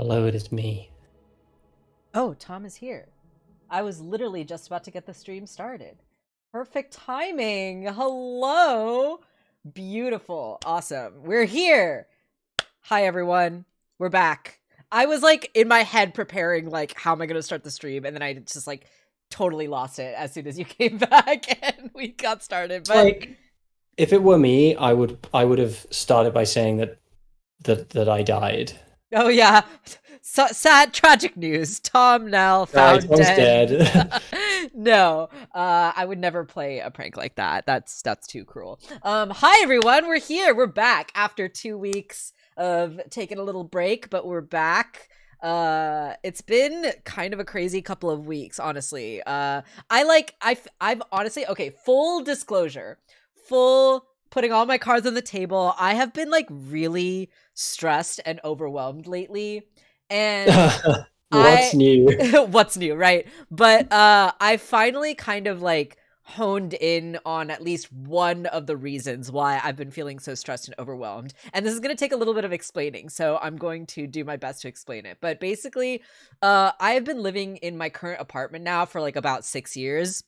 Hello, it is me. Oh, Tom is here. I was literally just about to get the stream started. Perfect timing. Hello. Beautiful. Awesome. We're here. Hi, everyone. We're back. I was like in my head preparing, like, how am I going to start the stream? And then I just like totally lost it as soon as you came back and we got started. But Like, if it were me, I would have started by saying that I died. oh, yeah. So, sad, tragic news. Tom now Right, found Tom's dead. dead. No, I would never play a prank like that. That's too cruel. Hi everyone, we're here. We're back after 2 weeks of taking a little break, but we're back. It's been kind of a crazy couple of weeks, honestly. I've honestly, okay, full disclosure, full putting all my cards on the table. I have been like really stressed and overwhelmed lately. And What's I new? what's new, right? But I finally kind of like honed in on at least one of the reasons why I've been feeling so stressed and overwhelmed. And this is going to take a little bit of explaining, so I'm going to do my best to explain it. But basically, I have been living in my current apartment now for like about 6 years.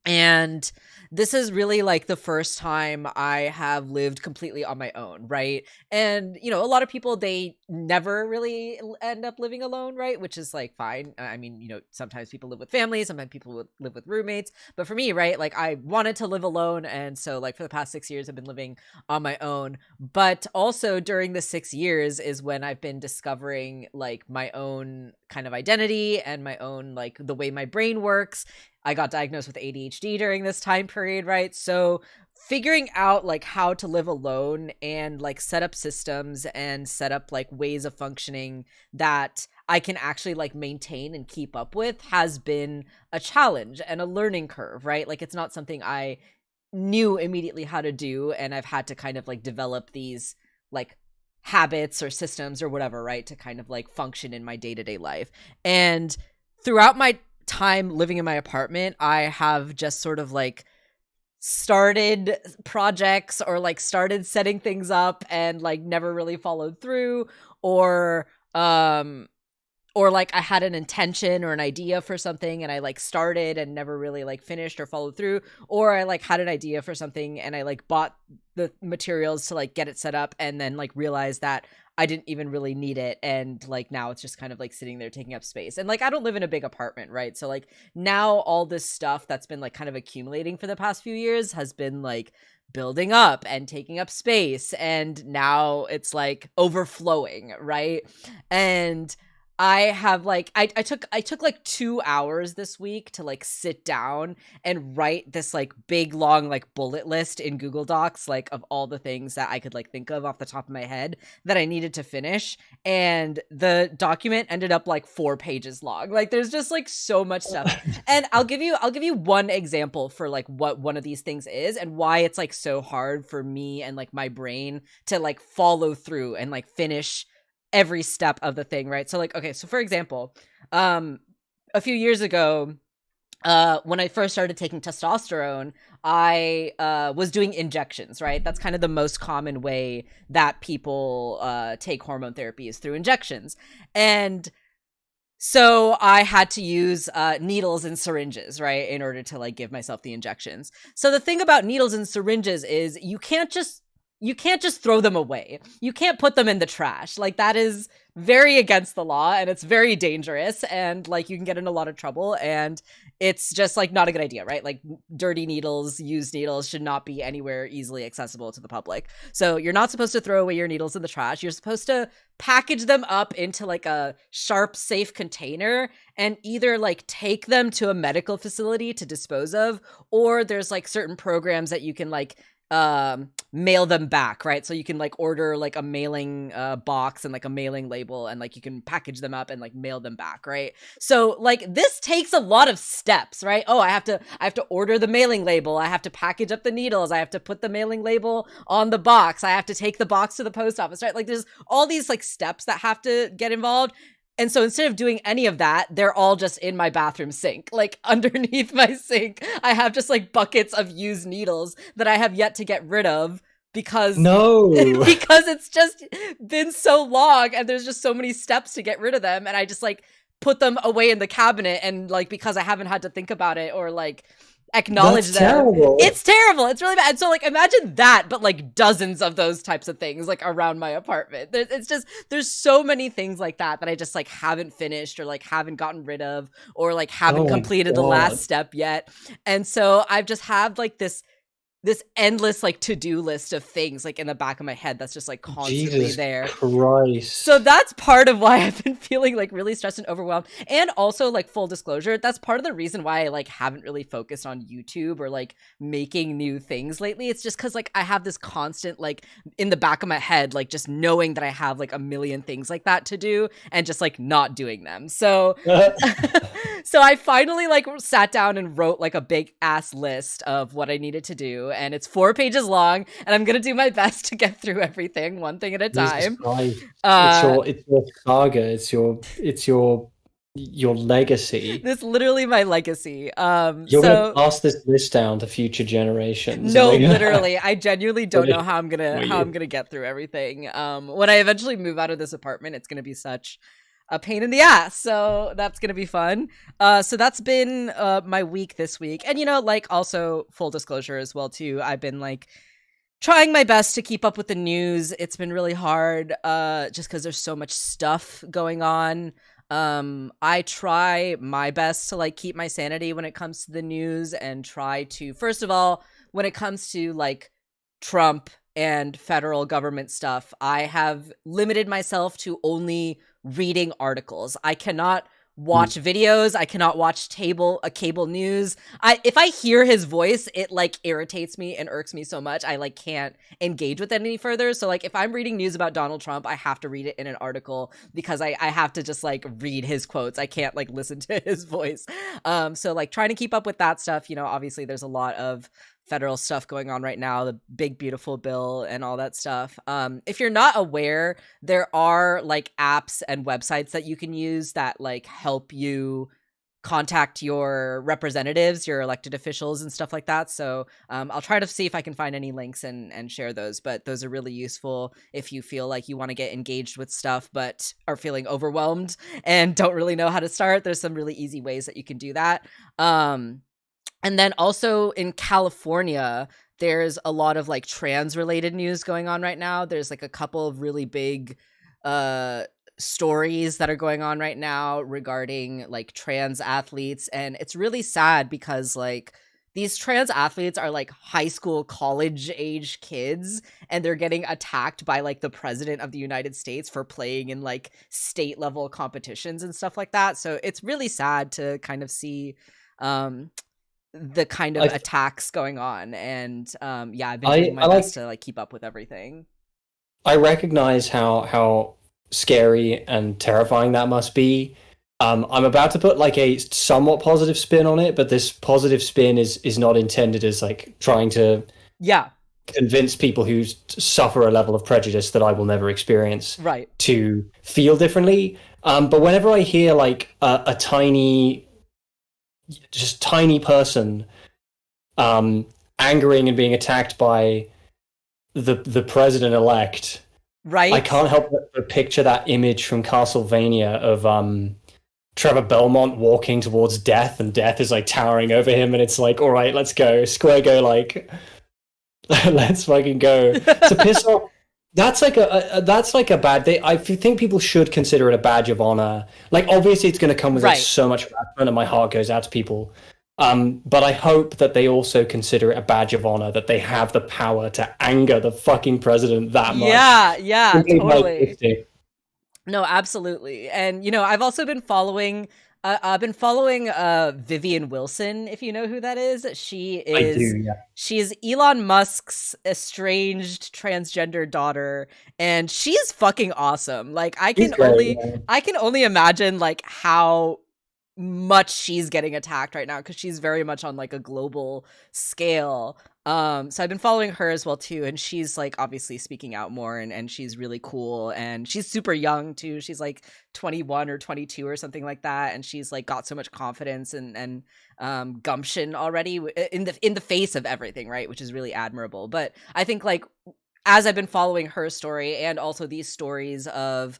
And this is really like the first time I have lived completely on my own, right? And, you know, a lot of people, they never really end up living alone, right? Which is like fine. I mean, you know, sometimes people live with families, sometimes people live with roommates. But for me, right, like I wanted to live alone. And so, like, for the past 6 years, I've been living on my own. But also during the 6 years is when I've been discovering like my own kind of identity and my own, like, the way my brain works. I got diagnosed with ADHD during this time period, right? So figuring out like how to live alone and like set up systems and set up like ways of functioning that I can actually like maintain and keep up with has been a challenge and a learning curve, right? Like it's not something I knew immediately how to do, and I've had to kind of like develop these like habits or systems or whatever, right, to kind of like function in my day-to-day life. And throughout my time living in my apartment, I have just sort of like started projects or like started setting things up and like never really followed through, or um or like I had an intention or an idea for something and I like started and never really like finished or followed through, or I like had an idea for something and I like bought the materials to like get it set up and then like realized that I didn't even really need it, and like now it's just kind of like sitting there taking up space. And like I don't live in a big apartment, right? So like now all this stuff that's been like kind of accumulating for the past few years has been like building up and taking up space, and now it's like overflowing, right? And I have like I took like 2 hours this week to like sit down and write this like big long like bullet list in Google Docs, like of all the things that I could like think of off the top of my head that I needed to finish. And the document ended up like 4 pages long. Like there's just like so much stuff. And I'll give you one example for like what one of these things is and why it's like so hard for me and like my brain to like follow through and like finish every step of the thing, right? So like, okay, so for example, a few years ago, when I first started taking testosterone, I was doing injections, right? That's kind of the most common way that people take hormone therapy is through injections. And so I had to use needles and syringes, right, in order to like give myself the injections. So the thing about needles and syringes is you can't just throw them away. You can't put them in the trash. Like that is very against the law and it's very dangerous, and like you can get in a lot of trouble, and it's just like not a good idea, right? Like dirty needles, used needles should not be anywhere easily accessible to the public. So you're not supposed to throw away your needles in the trash. You're supposed to package them up into like a sharp, safe container and either like take them to a medical facility to dispose of, or there's like certain programs that you can like mail them back, right? So you can like order like a mailing box and like a mailing label, and like you can package them up and like mail them back, right? So like this takes a lot of steps, right? Oh, I have to order the mailing label, I have to package up the needles, I have to put the mailing label on the box, I have to take the box to the post office, right? Like there's all these like steps that have to get involved. And so instead of doing any of that, they're all just in my bathroom sink. Like underneath my sink, I have just like buckets of used needles that I have yet to get rid of because No. because it's just been so long and there's just so many steps to get rid of them, and I just like put them away in the cabinet, and like because I haven't had to think about it or like acknowledge That's them. terrible. It's terrible. It's really bad. And so like imagine that, but like dozens of those types of things like around my apartment. It's just there's so many things like that that I just like haven't finished or like haven't gotten rid of or like haven't Oh my completed the God. last step yet. And so I've just had like this endless like to-do list of things like in the back of my head that's just like constantly Jesus there. Christ. So that's part of why I've been feeling like really stressed and overwhelmed. And also like full disclosure, that's part of the reason why I like haven't really focused on YouTube or like making new things lately. It's just because like I have this constant like in the back of my head, like just knowing that I have like a million things like that to do and just like not doing them. So so I finally like sat down and wrote like a big ass list of what I needed to do, and it's 4 pages long, and I'm gonna do my best to get through everything one thing at a time. It's your saga. It's your legacy. This literally my legacy. You're gonna pass this list down to future generations. No, literally, I genuinely don't know how I'm gonna get through everything. When I eventually move out of this apartment, it's gonna be such a pain in the ass. So that's gonna be fun. So that's been my week this week, and you know, like also full disclosure as well too. I've been like trying my best to keep up with the news. It's been really hard, just because there's so much stuff going on. I try my best to like keep my sanity when it comes to the news and try to, first of all, when it comes to like Trump and federal government stuff, I have limited myself to only reading articles. I cannot watch videos. I cannot watch cable news. If I hear his voice, it like irritates me and irks me so much. I like can't engage with it any further. So like if I'm reading news about Donald Trump, I have to read it in an article because I have to just like read his quotes. I can't like listen to his voice. So like trying to keep up with that stuff, you know, obviously there's a lot of federal stuff going on right now, the big beautiful bill and all that stuff. If you're not aware, there are like apps and websites that you can use that like help you contact your representatives, your elected officials and stuff like that. So I'll try to see if I can find any links and share those, but those are really useful if you feel like you want to get engaged with stuff but are feeling overwhelmed and don't really know how to start. There's some really easy ways that you can do that. And then also in California, there's a lot of like trans related news going on right now. There's like a couple of really big stories that are going on right now regarding like trans athletes. And it's really sad because like these trans athletes are like high school, college age kids, and they're getting attacked by like the president of the United States for playing in like state level competitions and stuff like that. So it's really sad to kind of see the kind of attacks going on, and yeah, I've been doing my best to like keep up with everything. I recognize how scary and terrifying that must be. I'm about to put like a somewhat positive spin on it, but this positive spin is not intended as like trying to convince people who suffer a level of prejudice that I will never experience to feel differently. But whenever I hear like a tiny person angering and being attacked by the president-elect, I can't help but picture that image from Castlevania of Trevor Belmont walking towards death, and death is like towering over him, and it's like, all right, let's go, Square go, like let's fucking go. To piss off, that's like a bad thing. I think people should consider it a badge of honor. Like, obviously, it's going to come with like, so much harassment, and my heart goes out to people. But I hope that they also consider it a badge of honor that they have the power to anger the fucking president that much. Yeah, totally. No, absolutely. And you know, I've also been following. Vivian Wilson, if you know who that is. She is. I do, yeah. She's Elon Musk's estranged transgender daughter, and she's fucking awesome. Like I can only imagine like how much she's getting attacked right now because she's very much on like a global scale. So I've been following her as well too, and she's like obviously speaking out more, and she's really cool, and she's super young too. She's like 21 or 22 or something like that, and she's like got so much confidence and gumption already in the face of everything, right? Which is really admirable. But I think like as I've been following her story and also these stories of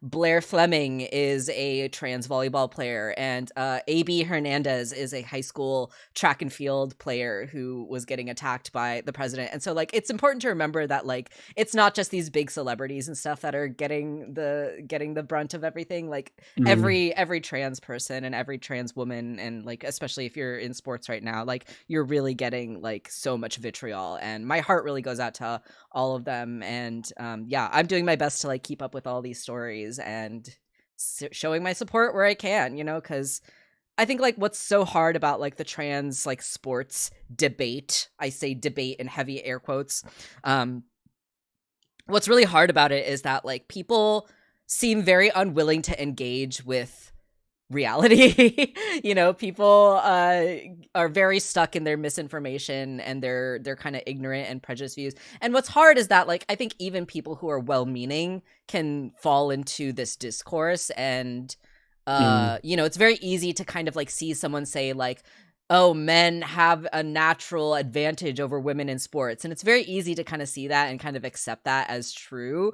Blair Fleming is a trans volleyball player, and AB Hernandez is a high school track and field player who was getting attacked by the president. And so like it's important to remember that like it's not just these big celebrities and stuff that are getting the brunt of everything. Like every trans person and every trans woman, and like especially if you're in sports right now, like you're really getting like so much vitriol, and my heart really goes out to all of them. And yeah, I'm doing my best to like keep up with all these stories and showing my support where I can, you know, because I think like what's so hard about like the trans like sports debate, I say debate in heavy air quotes, what's really hard about it is that like people seem very unwilling to engage with reality. You know, people are very stuck in their misinformation and their kind of ignorant and prejudiced views. And what's hard is that like I think even people who are well-meaning can fall into this discourse, and you know, it's very easy to kind of like see someone say like, oh, men have a natural advantage over women in sports, and it's very easy to kind of see that and kind of accept that as true.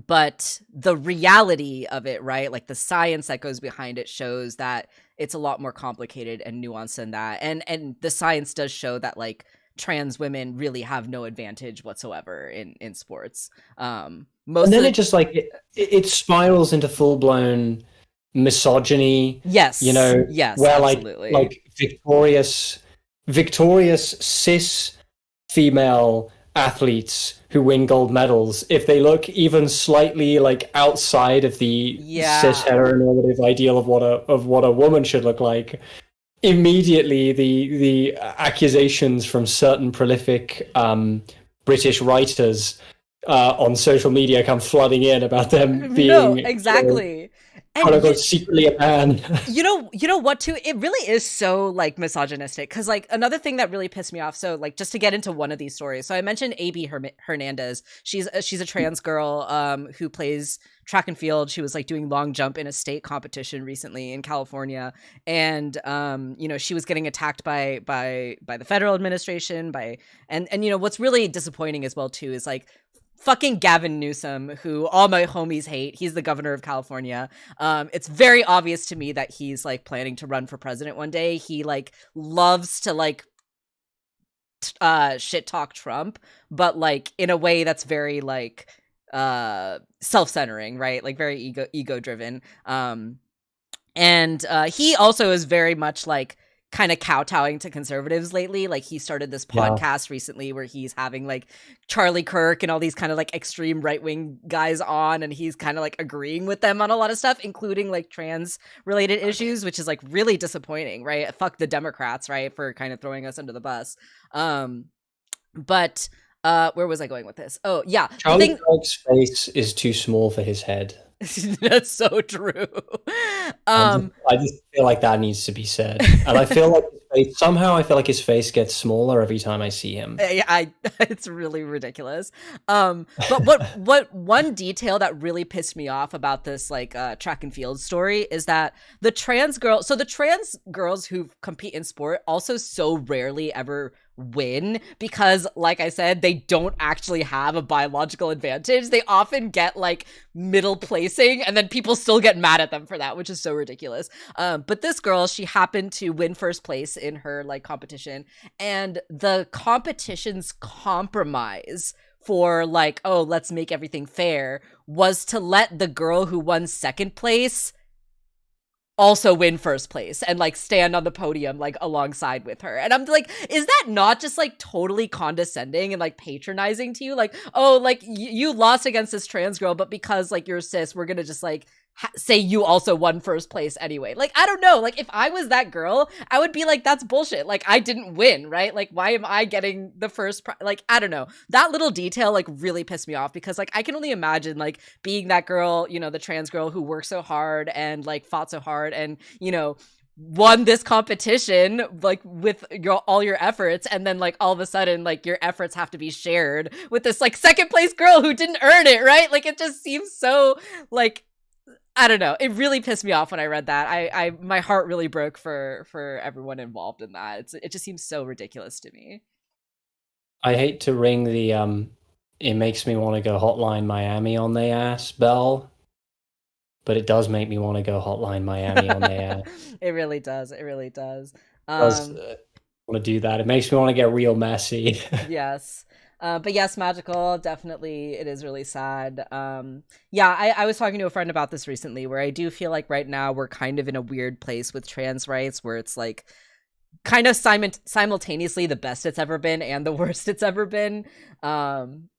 But the reality of it, right? Like the science that goes behind it shows that it's a lot more complicated and nuanced than that. And the science does show that like trans women really have no advantage whatsoever in sports. And then it just like it spirals into full-blown misogyny. Yes. You know, yes, where absolutely. like victorious cis female athletes who win gold medals, if they look even slightly like outside of the cis heteronormative ideal of what a woman should look like, immediately the accusations from certain prolific British writers on social media come flooding in about them being exactly. And secretly a man. You know what too? It really is so like misogynistic, because like another thing that really pissed me off. So like just to get into one of these stories, so I mentioned AB Hernandez. She's a trans girl who plays track and field. She was like doing long jump in a state competition recently in California, and you know, she was getting attacked by the federal administration and you know what's really disappointing as well too is like fucking Gavin Newsom, who all my homies hate. He's the governor of California. It's very obvious to me that he's like planning to run for president one day. He like loves to like shit talk Trump, but like in a way that's very like self-centering, right? Like very ego driven. And he also is very much like kind of kowtowing to conservatives lately. Like he started this podcast recently where he's having like Charlie Kirk and all these kind of like extreme right-wing guys on, and he's kind of like agreeing with them on a lot of stuff, including like trans related issues, which is like really disappointing, right? Fuck the Democrats, right, for kind of throwing us under the bus. But where was I going with this? Oh yeah, Charlie Kirk's face is too small for his head. That's so true. I just feel like that needs to be said, and I feel like his face gets smaller every time I see him. It's really ridiculous. But what one detail that really pissed me off about this like track and field story is that the trans girls who compete in sport also so rarely ever win, because like I said, they don't actually have a biological advantage. They often get like middle placing, and then people still get mad at them for that, which is so ridiculous. But this girl, she happened to win first place in her like competition, and the competition's compromise for like, oh, let's make everything fair, was to let the girl who won second place also win first place and like stand on the podium like alongside with her. And I'm like, is that not just like totally condescending and like patronizing to you? Like, oh, like you lost against this trans girl, but because like you're cis, we're gonna just like say you also won first place anyway. Like, I don't know. Like, if I was that girl, I would be like, that's bullshit. Like, I didn't win, right? Like, why am I getting the first like, I don't know. That little detail, like, really pissed me off, because, like, I can only imagine, like, being that girl, you know, the trans girl who worked so hard and, like, fought so hard and, you know, won this competition like with all your efforts, and then like all of a sudden like your efforts have to be shared with this like second place girl who didn't earn it, right? Like, it just seems so like, I don't know. It really pissed me off when I read that. I my heart really broke for everyone involved in that. It just seems so ridiculous to me. I hate to ring the it makes me want to go Hotline Miami on their ass bell, but it does make me want to go Hotline Miami on their ass. It really does. It really does. Want to do that. It makes me want to get real messy. Yes. But yes, magical, definitely, it is really sad. Yeah, I was talking to a friend about this recently, where I do feel like right now we're kind of in a weird place with trans rights, where it's like kind of simultaneously the best it's ever been and the worst it's ever been.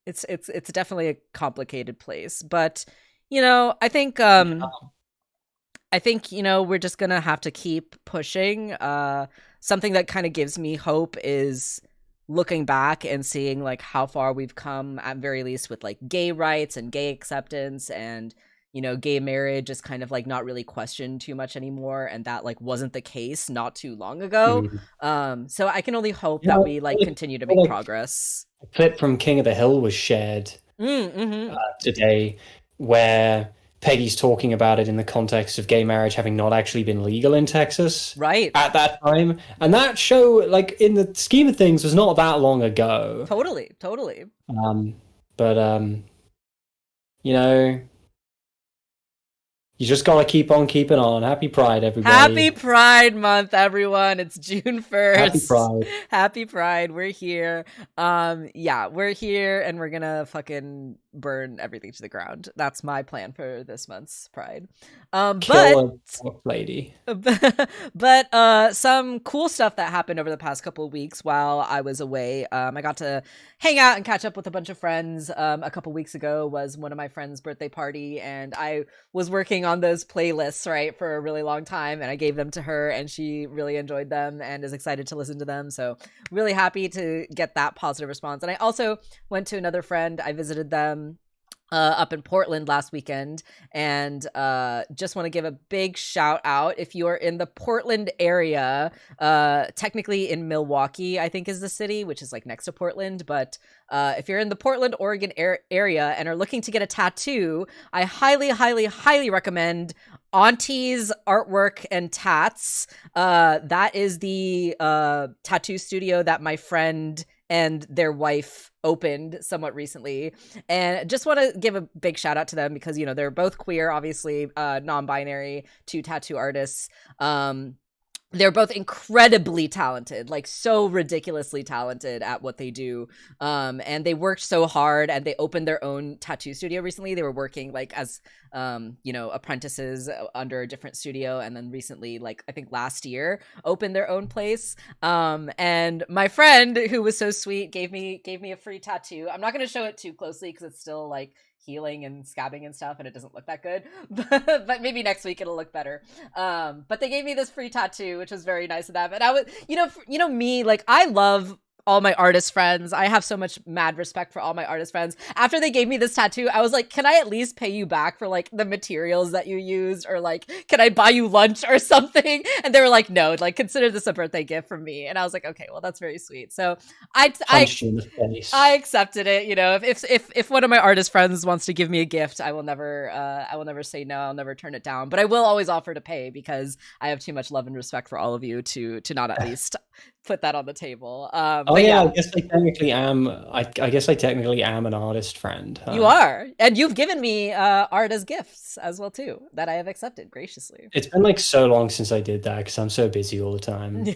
It's definitely a complicated place, but I think we're just gonna have to keep pushing. Something that kind of gives me hope is looking back and seeing like how far we've come, at very least, with like gay rights and gay acceptance, and gay marriage is kind of like not really questioned too much anymore, and that like wasn't the case not too long ago. So I can only hope that we like continue to make progress. A clip from King of the Hill was shared today, where Peggy's talking about it in the context of gay marriage having not actually been legal in Texas right at that time. And that show, like, in the scheme of things, was not that long ago. Totally. But you just gotta keep on keeping on. Happy Pride, everybody. Happy Pride Month, everyone. It's June 1st. Happy Pride. Happy Pride. We're here. Yeah, we're here, and we're gonna fucking burn everything to the ground. That's my plan for this month's Pride. Kill a lady. But some cool stuff that happened over the past couple of weeks while I was away. I got to hang out and catch up with a bunch of friends. A couple weeks ago was one of my friends' birthday party, and I was working on those playlists, right, for a really long time, and I gave them to her, and she really enjoyed them and is excited to listen to them. So really happy to get that positive response. And I also went to another friend. I visited them up in Portland last weekend, and just want to give a big shout out if you are in the Portland area, technically in Milwaukee, I think is the city, which is like next to Portland, but if you're in the Portland, Oregon area and are looking to get a tattoo, I highly recommend Auntie's Artwork and Tats. That is the tattoo studio that my friend and their wife opened somewhat recently, and just want to give a big shout out to them because they're both queer, obviously, non-binary, two tattoo artists. They're both incredibly talented, like so ridiculously talented at what they do. And they worked so hard, and they opened their own tattoo studio recently. They were working like as, apprentices under a different studio. And then recently, like I think last year, opened their own place. And my friend, who was so sweet, gave me a free tattoo. I'm not going to show it too closely because it's still like healing and scabbing and stuff, and it doesn't look that good, but maybe next week it'll look better. But they gave me this free tattoo, which was very nice of them. And I was, me, like, I love all my artist friends. I have so much mad respect for all my artist friends. After they gave me this tattoo, I was like, can I at least pay you back for like the materials that you used, or like, can I buy you lunch or something? And they were like, no, like, consider this a birthday gift from me. And I was like, okay, well, that's very sweet. So I accepted it. If one of my artist friends wants to give me a gift, I will never say no. I'll never turn it down, but I will always offer to pay because I have too much love and respect for all of you to not at least put that on the table. I guess I technically am. I guess I technically am an artist friend. You are, and you've given me art as gifts as well too, that I have accepted graciously. It's been like so long since I did that because I'm so busy all the time.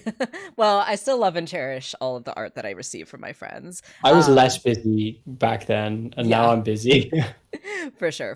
Well, I still love and cherish all of the art that I receive from my friends. I was less busy back then, and now I'm busy. For sure.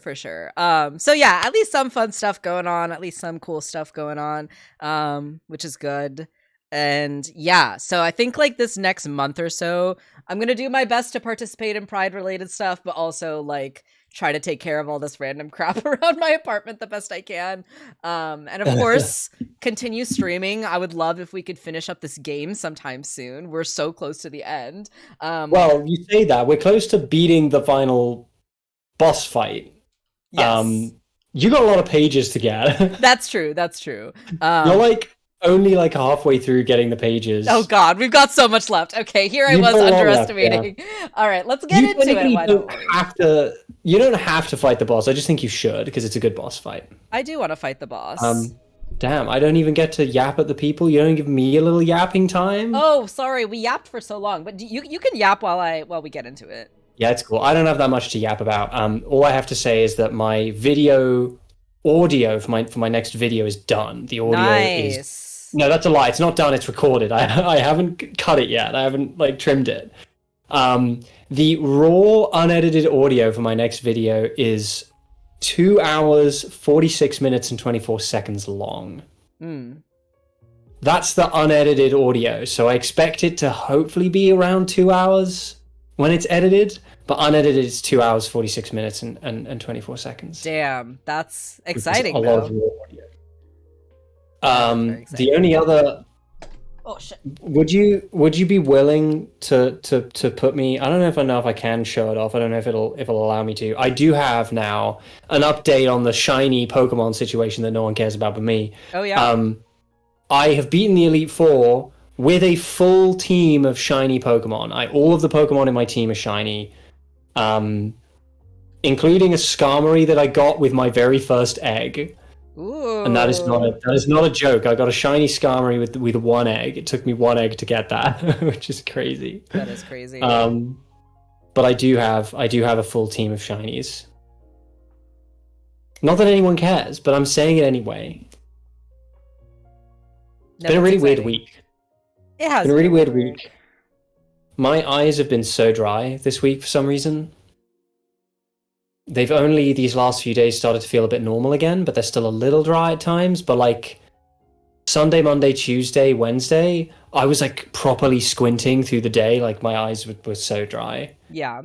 So yeah, at least some fun stuff going on, at least some cool stuff going on, which is good. And yeah, so I think like this next month or so, I'm going to do my best to participate in Pride related stuff, but also like try to take care of all this random crap around my apartment the best I can. And of course, continue streaming. I would love if we could finish up this game sometime soon. We're so close to the end. Well, you say that. We're close to beating the final boss fight. Yes. You got a lot of pages to get. That's true. You're like only like halfway through getting the pages. Oh god, we've got so much left. Okay, here I was underestimating. Left, yeah. All right, let's get into it. You don't have to fight the boss. I just think you should because it's a good boss fight. I do want to fight the boss. Damn, I don't even get to yap at the people. You don't give me a little yapping time? Oh, sorry, we yapped for so long, but you can yap while we get into it. Yeah, it's cool. I don't have that much to yap about. All I have to say is that my video audio for my next video is done. The audio is no, that's a lie. It's not done. It's recorded. I haven't cut it yet. I haven't like trimmed it. The raw unedited audio for my next video is 2 hours, 46 minutes, and 24 seconds long. That's the unedited audio. So I expect it to hopefully be around 2 hours when it's edited, but unedited is 2 hours, 46 minutes, and 24 seconds. Damn, that's exciting. A lot of raw audio. The only other... Oh shit. Would you be willing to put me? I don't know if I can show it off. I don't know if it'll allow me to. I do have now an update on the shiny Pokemon situation that no one cares about but me. Oh yeah. I have beaten the Elite Four with a full team of shiny Pokemon. All of the Pokemon in my team are shiny, including a Skarmory that I got with my very first egg. Ooh. And that is not a joke. I got a shiny Skarmory with one egg. It took me one egg to get that, which is crazy. That is crazy. But I do have a full team of shinies. Not that anyone cares, but I'm saying it anyway. It's been a really weird week. It has been a really weird week. My eyes have been so dry this week for some reason. They've only these last few days started to feel a bit normal again, but they're still a little dry at times. But like Sunday, Monday, Tuesday, Wednesday, I was like properly squinting through the day. Like my eyes were so dry. Yeah.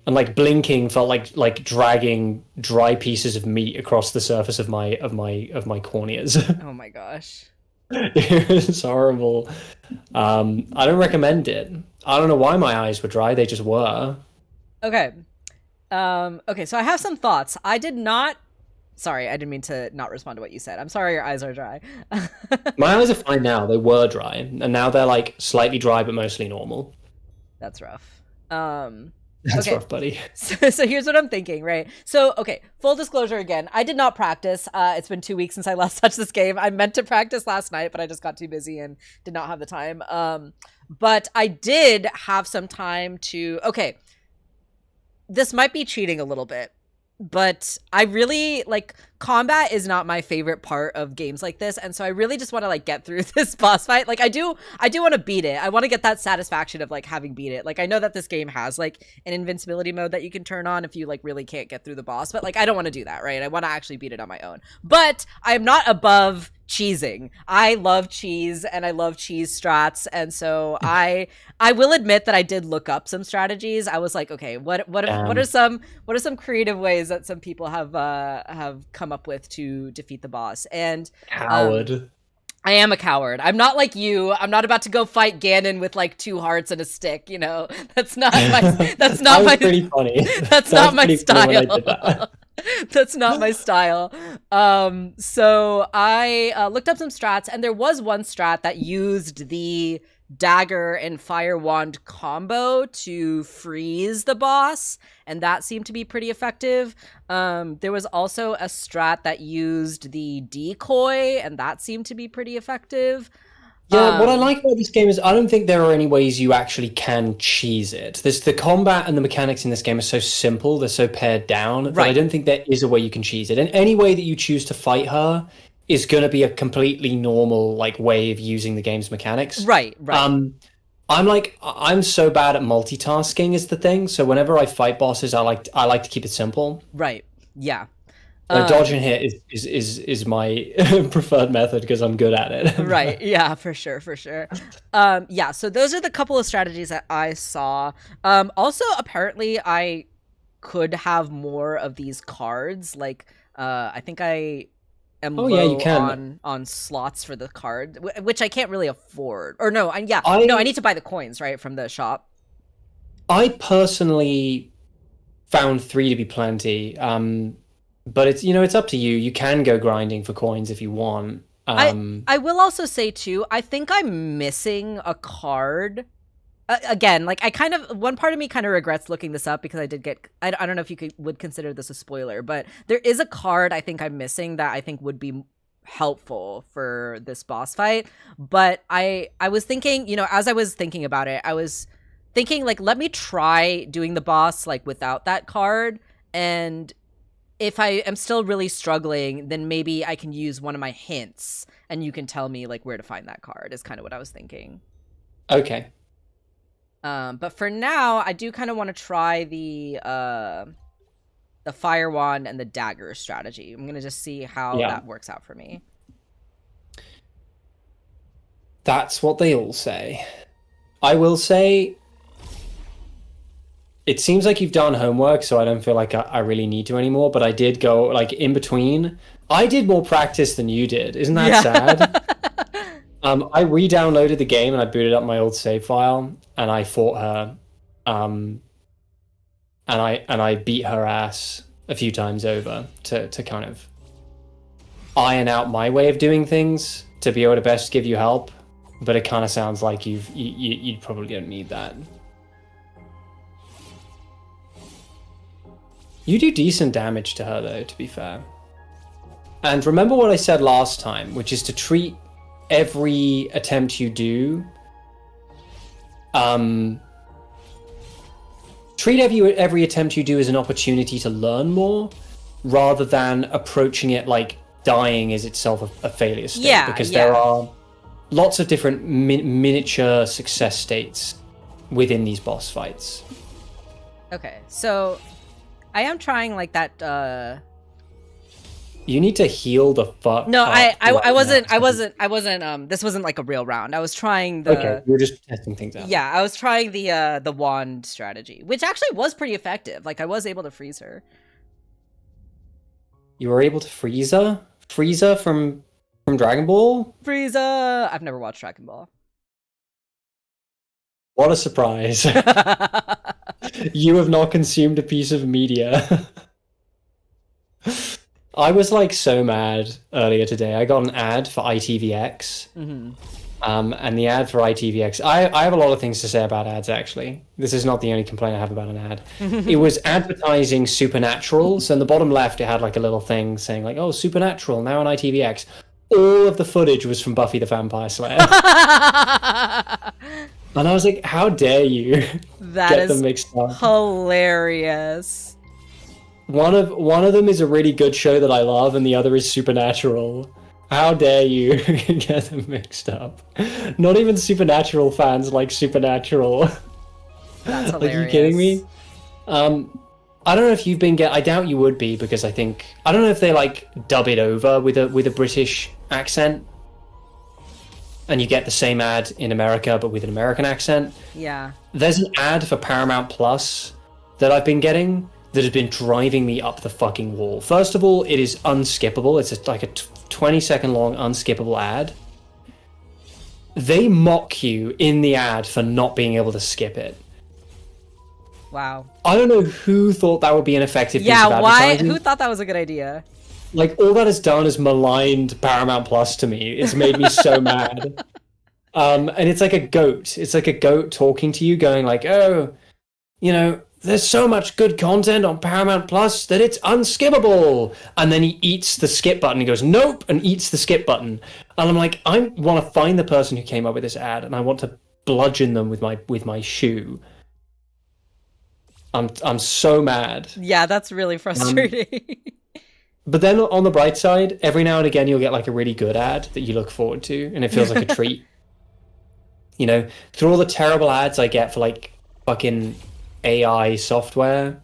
And like blinking felt like dragging dry pieces of meat across the surface of my corneas. Oh my gosh. It's horrible. I don't recommend it. I don't know why my eyes were dry. They just were. Okay. Okay, so I have some thoughts. I didn't mean to not respond to what you said. I'm sorry your eyes are dry. My eyes are fine now. They were dry, and now they're like slightly dry, but mostly normal. That's rough. That's rough, buddy. So here's what I'm thinking, right? So, okay, full disclosure again, I did not practice. It's been 2 weeks since I last touched this game. I meant to practice last night, but I just got too busy and did not have the time. But I did have some time to... Okay, this might be cheating a little bit, but I really like combat is not my favorite part of games like this, and so I really just want to like get through this boss fight. Like I do want to beat it. I want to get that satisfaction of like having beat it. Like I know that this game has like an invincibility mode that you can turn on if you like really can't get through the boss, but like I don't want to do that, right? I want to actually beat it on my own. But I am not above cheesing. I love cheese and I love cheese strats, and so I will admit that I did look up some strategies. I was like, okay, what are some creative ways that some people have come up with to defeat the boss? And coward. I am a coward. I'm not like you. I'm not about to go fight Ganon with like 2 hearts and a stick, you know. That's not my that's not my pretty funny. That's not my style. That's not my style. So I looked up some strats, and there was one strat that used the dagger and fire wand combo to freeze the boss, and that seemed to be pretty effective. There was also a strat that used the decoy, and that seemed to be pretty effective. Yeah, what I like about this game is I don't think there are any ways you actually can cheese it. There's the combat and the mechanics in this game are so simple, they're so pared down, that I don't think there is a way you can cheese it. And any way that you choose to fight her is going to be a completely normal like way of using the game's mechanics. Right. I'm so bad at multitasking is the thing. So whenever I fight bosses, I like to keep it simple. Right. Yeah. Dodge and hit is my preferred method because I'm good at it. Right. Yeah, for sure. Yeah, so those are the couple of strategies that I saw. Also, apparently, I could have more of these cards. Like, I think I am low on slots for the card, which I can't really afford. Or no, I need to buy the coins, right, from the shop. I personally found 3 to be plenty. But it's up to you. You can go grinding for coins if you want. I will also say too, I think I'm missing a card. Again, like one part of me kind of regrets looking this up because I did get, I don't know if you would consider this a spoiler, but there is a card I think I'm missing that I think would be helpful for this boss fight. But I was thinking, you know, as I was thinking about it, I was thinking like, let me try doing the boss like without that card, and if I am still really struggling, then maybe I can use one of my hints and you can tell me like where to find that card, is kind of what I was thinking. Okay. But for now, I do kind of want to try the fire wand and the dagger strategy. I'm gonna just see how that works out for me. That's what they all say. I will say, it seems like you've done homework, so I don't feel like I really need to anymore, but I did go, like, in between. I did more practice than you did. Isn't that sad? I re-downloaded the game and I booted up my old save file and I fought her. And I beat her ass a few times over to kind of iron out my way of doing things to be able to best give you help. But it kind of sounds like you probably don't need that. You do decent damage to her, though, to be fair. And remember what I said last time, which is to treat every attempt you do... treat every attempt you do as an opportunity to learn more, rather than approaching it like dying is itself a failure state. Yeah, because there are lots of different miniature success states within these boss fights. Okay, so... I am trying like that. You need to heal the fuck. No, I wasn't. This wasn't like a real round. I was trying the. Okay, you were just testing things out. Yeah, I was trying the wand strategy, which actually was pretty effective. Like I was able to freeze her. You were able to freeze her? Frieza from Dragon Ball? Frieza! I've never watched Dragon Ball. What a surprise. You have not consumed a piece of media. I was like so mad earlier today. I got an ad for ITVX. Mm-hmm. And the ad for ITVX, I have a lot of things to say about ads, actually. This is not the only complaint I have about an ad. It was advertising Supernatural. So in the bottom left, it had like a little thing saying like, oh, Supernatural, now on ITVX. All of the footage was from Buffy the Vampire Slayer. And I was like, how dare you get them mixed up? Hilarious. One of them is a really good show that I love, and the other is Supernatural. How dare you get them mixed up? Not even Supernatural fans like Supernatural. That's hilarious. Like, are you kidding me? I don't know if you've been I doubt you would be, because I don't know if they like dub it over with a British accent. And you get the same ad in America, but with an American accent. Yeah. There's an ad for Paramount Plus that I've been getting that has been driving me up the fucking wall. First of all, it is unskippable. It's like a 20-second long unskippable ad. They mock you in the ad for not being able to skip it. Wow. I don't know who thought that would be an effective piece of advertising. Who thought that was a good idea? Like, all that has done is maligned Paramount Plus to me. It's made me so mad. And it's like a goat. It's like a goat talking to you, going like, oh, you know, there's so much good content on Paramount Plus that it's unskippable. And then he eats the skip button. He goes, nope, and eats the skip button. And I'm like, I want to find the person who came up with this ad, and I want to bludgeon them with my shoe. I'm so mad. Yeah, that's really frustrating. But then on the bright side, every now and again you'll get like a really good ad that you look forward to, and it feels like a treat. You know, through all the terrible ads I get for like fucking AI software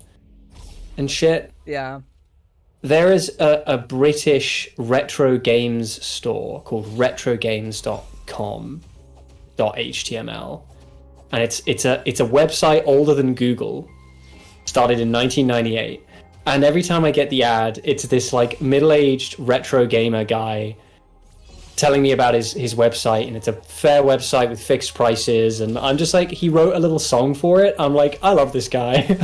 and shit. Yeah. There is a British retro games store called retrogames.com.html. And it's a website older than Google. Started in 1998. And every time I get the ad, it's this like middle-aged retro gamer guy telling me about his website, and it's a fair website with fixed prices, and I'm just like, he wrote a little song for it. I'm like, I love this guy.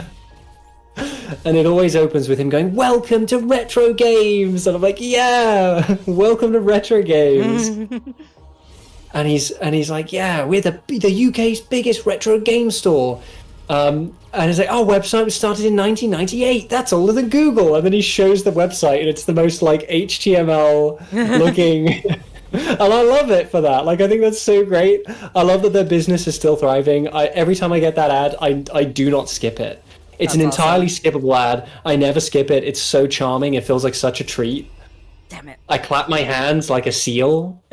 And it always opens with him going, welcome to Retro Games, and I'm like, yeah, welcome to Retro Games. And he's like, yeah, we're the UK's biggest retro game store. And it's like, oh, website was started in 1998. That's older than Google. And then he shows the website, and it's the most like HTML looking. And I love it for that. Like, I think that's so great. I love that their business is still thriving. Every time I get that ad, I do not skip it. It's an entirely skippable ad. I never skip it. It's so charming. It feels like such a treat. Damn it. I clap my hands like a seal.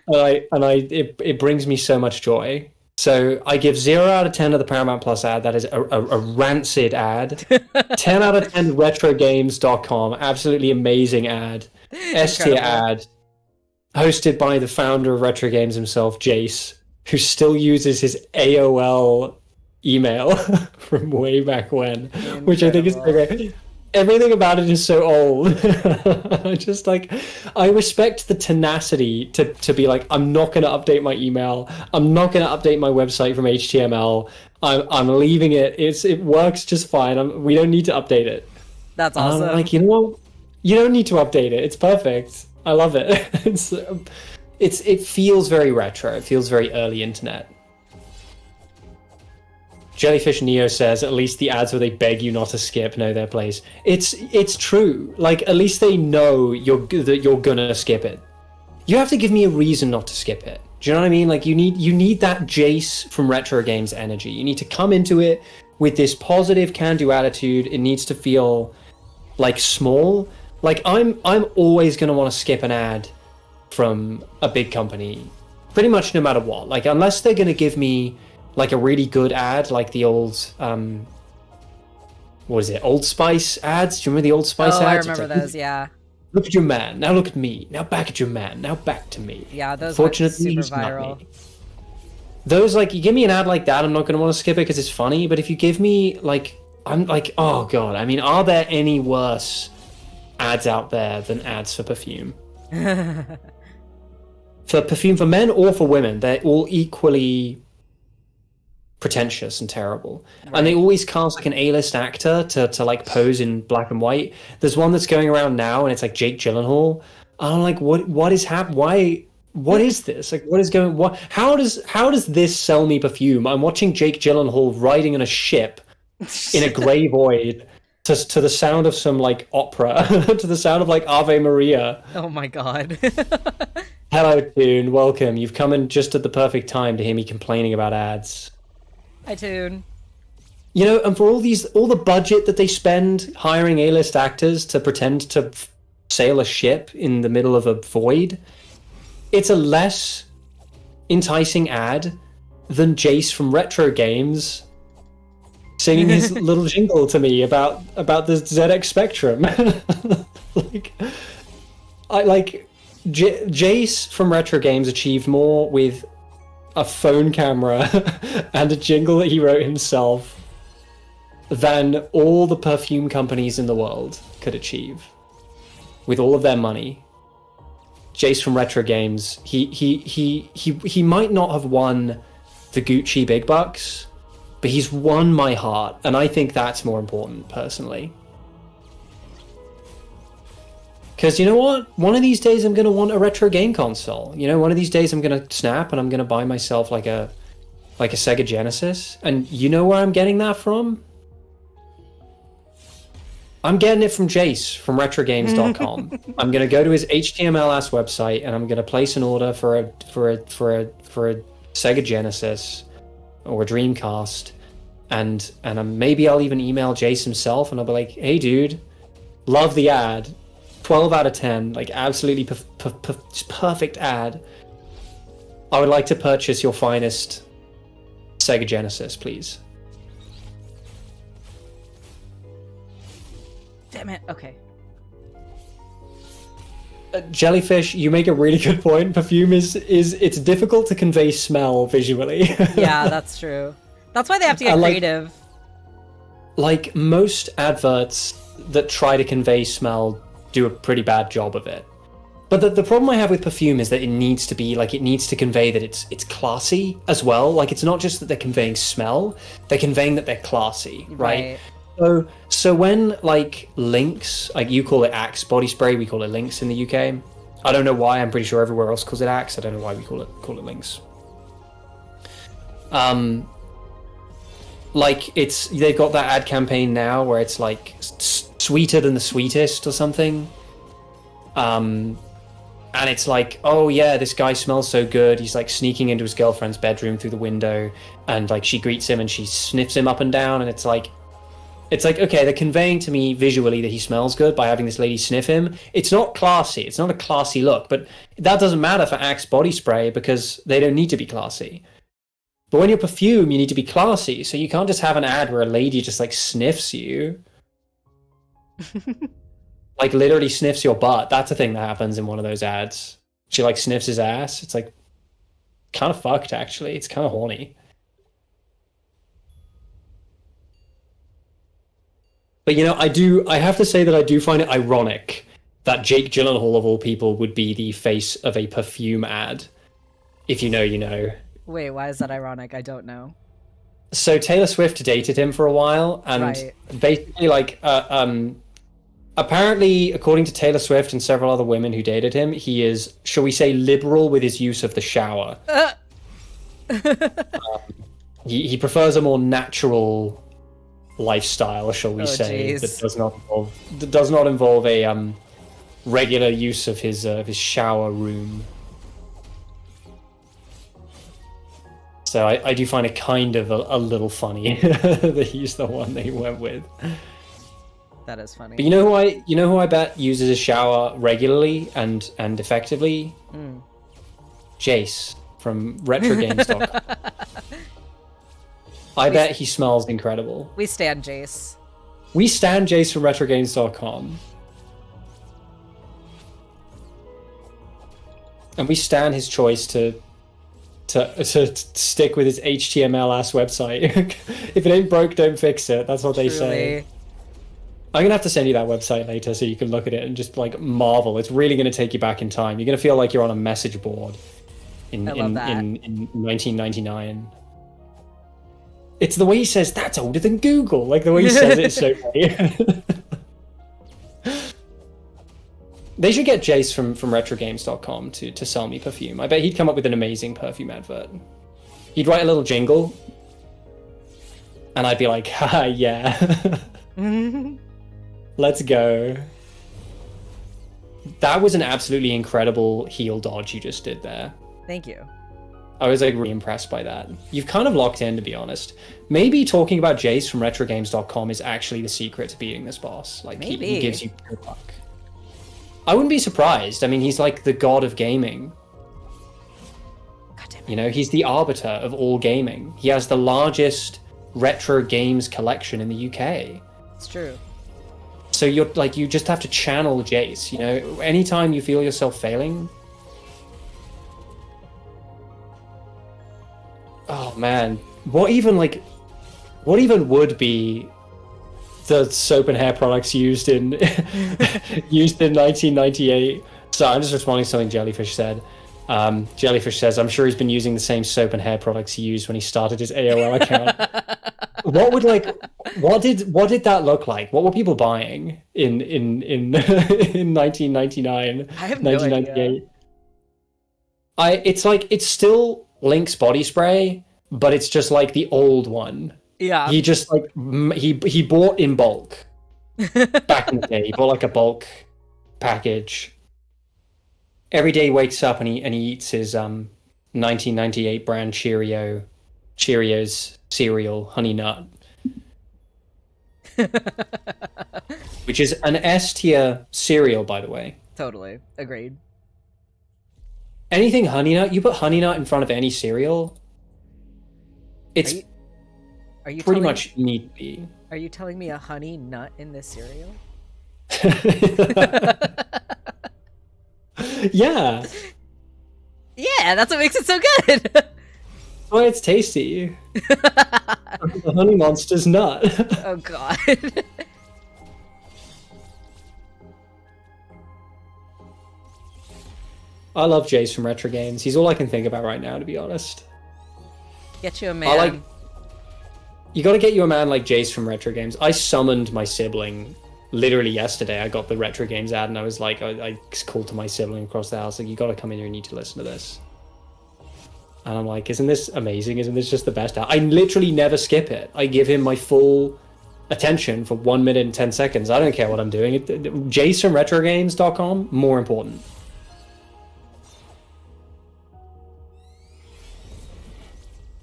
It brings me so much joy. So I give 0 out of 10 to the Paramount Plus ad. That is a rancid ad. 10 out of 10 retrogames.com. Absolutely amazing ad. S-tier ad. Hosted by the founder of Retro Games himself, Jace, who still uses his AOL email from way back when, which I think is great. Everything about it is so old. I respect the tenacity to be like, I'm not going to update my email. I'm not going to update my website from HTML. I'm leaving it. It works just fine. We don't need to update it. That's awesome. Like, you know what? You don't need to update it. It's perfect. I love it. It feels very retro. It feels very early internet. Jellyfish Neo says, at least the ads where they beg you not to skip know their place. It's true. Like, at least they know that you're gonna skip it. You have to give me a reason not to skip it. Do you know what I mean? Like, you need that Jace from Retro Games energy. You need to come into it with this positive can-do attitude. It needs to feel like small. Like, I'm always gonna want to skip an ad from a big company, pretty much no matter what. Like, unless they're gonna give me like a really good ad, like the old what is it, Old Spice ads? Do you remember the Old Spice ads? I remember those. Yeah. Look at your man, now look at me, now back at your man, now back to me. Yeah, those went super viral. Those, like, you give me an ad like that, I'm not gonna want to skip it because it's funny. But if you give me like, I'm like, oh god, I mean, are there any worse ads out there than ads for perfume? For perfume, for men or for women, they're all equally pretentious and terrible. Right. And they always cast like an A-list actor to like pose in black and white. There's one that's going around now, and it's like Jake Gyllenhaal. I'm like, what is happening? What is this? Like, what is going? What? How does this sell me perfume? I'm watching Jake Gyllenhaal riding on a ship in a grey void to the sound of some like opera, to the sound of like Ave Maria. Oh my god. Hello, Tune. Welcome. You've come in just at the perfect time to hear me complaining about ads. Hi, Tune. You know, and for all the budget that they spend hiring A-list actors to pretend to sail a ship in the middle of a void, it's a less enticing ad than Jace from Retro Games singing his little jingle to me about the ZX Spectrum. Jace from Retro Games achieved more with a phone camera and a jingle that he wrote himself than all the perfume companies in the world could achieve with all of their money. Jace from Retro Games, he might not have won the Gucci big bucks, but he's won my heart, and I think that's more important, personally. Because you know what? One of these days I'm going to want a retro game console. You know, one of these days I'm going to snap and I'm going to buy myself like a Sega Genesis. And you know where I'm getting that from? I'm getting it from Jace from retrogames.com. I'm going to go to his HTML-ass website and I'm going to place an order for a Sega Genesis or a Dreamcast. And maybe I'll even email Jace himself and I'll be like, hey dude, love the ad. 12 out of 10, like absolutely perfect ad. I would like to purchase your finest Sega Genesis, please. Damn it, okay. Jellyfish, you make a really good point. Perfume is it's difficult to convey smell visually. Yeah, that's true. That's why they have to get creative. Like most adverts that try to convey smell do a pretty bad job of it. But the problem I have with perfume is that it needs to convey that it's classy as well. Like, it's not just that they're conveying smell, they're conveying that they're classy, right? So when like Lynx, like you call it Axe body spray, we call it Lynx in the UK. I don't know why, I'm pretty sure everywhere else calls it Axe. I don't know why we call it Lynx. like they've got that ad campaign now where it's like sweeter than the sweetest or something. And it's like, oh yeah, this guy smells so good. He's like sneaking into his girlfriend's bedroom through the window, and like she greets him and she sniffs him up and down, and it's like, okay, they're conveying to me visually that he smells good by having this lady sniff him. It's not classy. It's not a classy look, but that doesn't matter for Axe body spray because they don't need to be classy. But when you're perfume, you need to be classy. So you can't just have an ad where a lady just like sniffs you. Like literally sniffs your butt. That's a thing that happens in one of those ads. She like sniffs his ass. It's like kind of fucked actually. It's kind of horny. But you know, I have to say that I do find it ironic that Jake Gyllenhaal of all people would be the face of a perfume ad. If you know, you know. Wait, why is that ironic? I don't know. So Taylor Swift dated him for a while, and basically like apparently, according to Taylor Swift and several other women who dated him, he is, shall we say, liberal with his use of the shower. He prefers a more natural lifestyle, shall we say, that does not involve a regular use of his shower room. So I do find it kind of a little funny that he's the one they went with. That is funny. But you know who I bet uses a shower regularly and effectively? Jace from RetroGames.com. I bet he smells incredible. We stan Jace. We stan Jace from RetroGames.com. And we stan his choice to stick with his HTML ass website. If it ain't broke, don't fix it. That's what they say. I'm gonna have to send you that website later so you can look at it and just like marvel. It's really gonna take you back in time. You're gonna feel like you're on a message board in 1999. It's the way he says that's older than Google. Like the way he says it is so funny. They should get Jace from RetroGames.com to sell me perfume. I bet he'd come up with an amazing perfume advert. He'd write a little jingle, and I'd be like, ha, yeah. Let's go. That was an absolutely incredible heel dodge you just did there. Thank you. I was like really impressed by that. You've kind of locked in, to be honest. Maybe talking about Jace from RetroGames.com is actually the secret to beating this boss. Like he gives you good luck. I wouldn't be surprised. I mean, he's like the god of gaming. God damn it. You know, he's the arbiter of all gaming. He has the largest retro games collection in the UK. It's true. So you're like, you just have to channel Jace, you know, anytime you feel yourself failing. Oh man, what even would be the soap and hair products used in 1998? So I'm just responding to something Jellyfish said. Jellyfish says, I'm sure he's been using the same soap and hair products he used when he started his AOL account. What did that look like? What were people buying in 1999? I have no idea. It's still Link's body spray, but it's just like the old one. Yeah. He just like he bought in bulk. Back in the day, he bought like a bulk package. Every day he wakes up and he eats his 1998 brand Cheerios cereal, Honey Nut. Which is an S tier cereal, by the way. Totally. Agreed. Anything Honey Nut, you put Honey Nut in front of any cereal, it's are you pretty much need to be. Are you telling me a honey nut in this cereal? Yeah. Yeah, that's what makes it so good. That's why it's tasty. The Honey Monster's nut. Oh god. I love Jace from Retro Games. He's all I can think about right now, to be honest. Get you a man. You gotta get you a man like Jace from Retro Games. I summoned my sibling literally yesterday. I got the Retro Games ad and I was like, I called to my sibling across the house, like, you gotta come in here and you need to listen to this. And I'm like, isn't this amazing? Isn't this just the best? I literally never skip it. I give him my full attention for 1 minute and 10 seconds. I don't care what I'm doing. Jace from retrogames.com, more important.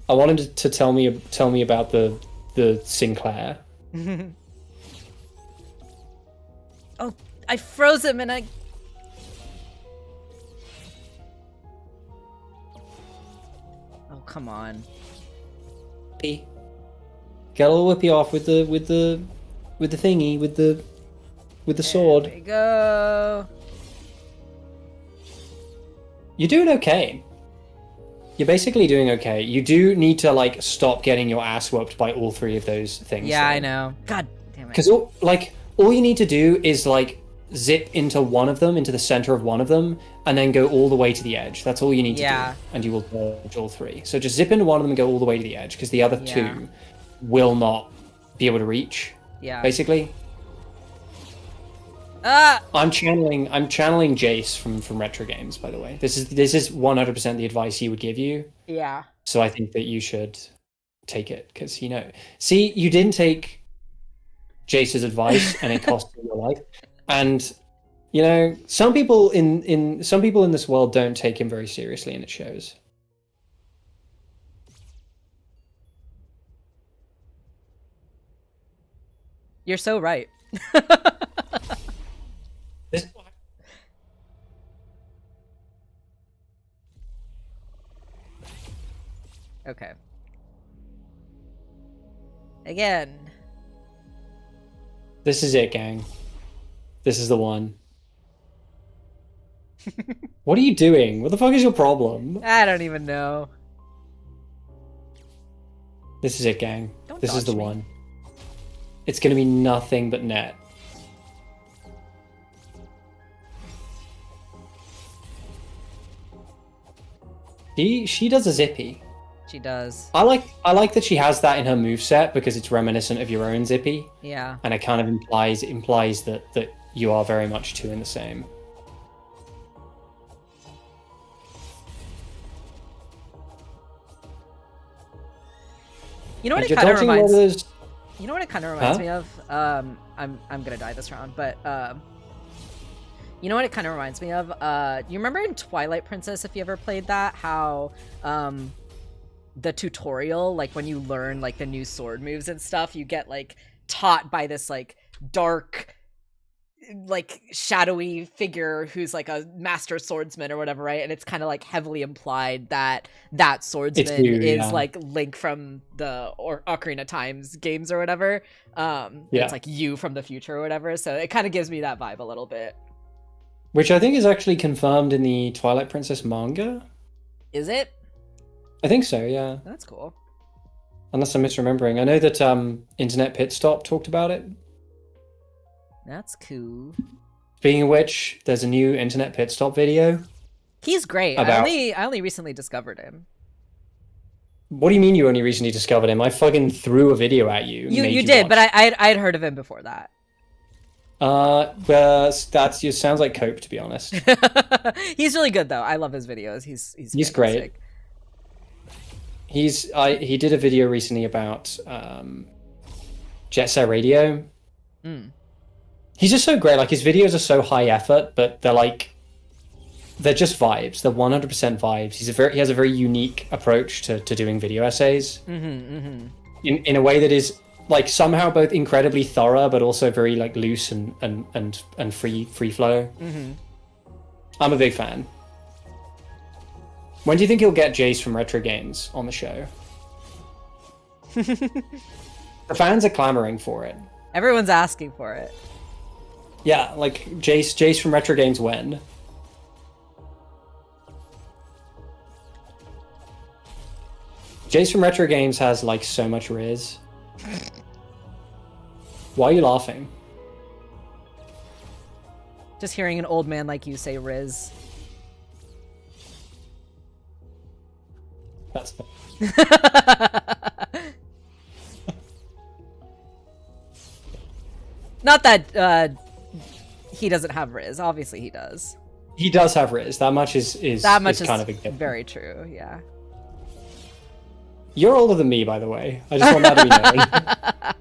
I wanted to tell me about the Sinclair. Oh, I froze him and I... Oh, come on. Get a little whippy off with the thingy, with the sword. There we go. You're doing okay. You're basically doing okay. You do need to like stop getting your ass whooped by all three of those things. Yeah, though. I know. God damn it. Because all you need to do is like zip into one of them, into the center of one of them, and then go all the way to the edge. That's all you need to do, and you will dodge all three. So just zip into one of them and go all the way to the edge, because the other two will not be able to reach. Yeah. Basically. I'm channeling Jace from Retro Games, by the way. This is 100% the advice he would give you. Yeah. So I think that you should take it, because see, you didn't take Jace's advice and it cost you your life. And some people in this world don't take him very seriously, and it shows. You're so right. Okay. Again. This is it, gang. This is the one. What are you doing? What the fuck is your problem? I don't even know. This is it, gang. This is the me. one. It's gonna be nothing but net. She does a zippy. She does. I like that she has that in her moveset, because it's reminiscent of your own zippy. Yeah. And it kind of implies that you are very much two in the same. You know what it kind of reminds. You know what it kind of reminds me of. I'm gonna die this round, but you know what it kind of reminds me of. You remember in Twilight Princess, if you ever played that, how the tutorial, like when you learn like the new sword moves and stuff, you get like taught by this like dark, like shadowy figure who's like a master swordsman or whatever, right? And it's kind of like heavily implied that that swordsman is like Link from the Ocarina of Times games or whatever. It's like you from the future or whatever. So it kind of gives me that vibe a little bit. Which I think is actually confirmed in the Twilight Princess manga. Is it? I think so, yeah. That's cool. Unless I'm misremembering. I know that Internet Pit Stop talked about it. That's cool. Speaking of which, there's a new Internet Pit Stop video. He's great. I only recently discovered him. What do you mean you only recently discovered him? I fucking threw a video at you. You did, but I'd heard of him before that. That just sounds like cope, to be honest. He's really good though. I love his videos. He's great. He did a video recently about Jet Set Radio. He's just so great. Like, his videos are so high effort, but they're just vibes. They're 100% vibes. He has a very unique approach to doing video essays. In a way that is like somehow both incredibly thorough, but also very like loose and free flow. I'm a big fan. When do you think he'll get Jace from Retro Games on the show? The fans are clamoring for it. Everyone's asking for it. Yeah, like Jace from Retro Games when? Jace from Retro Games has like so much riz. Why are you laughing? Just hearing an old man like you say riz. That's fine. Not that he doesn't have riz. Obviously he does. He does have riz. That much is kind of a given. Very true, yeah. You're older than me, by the way. I just want that to be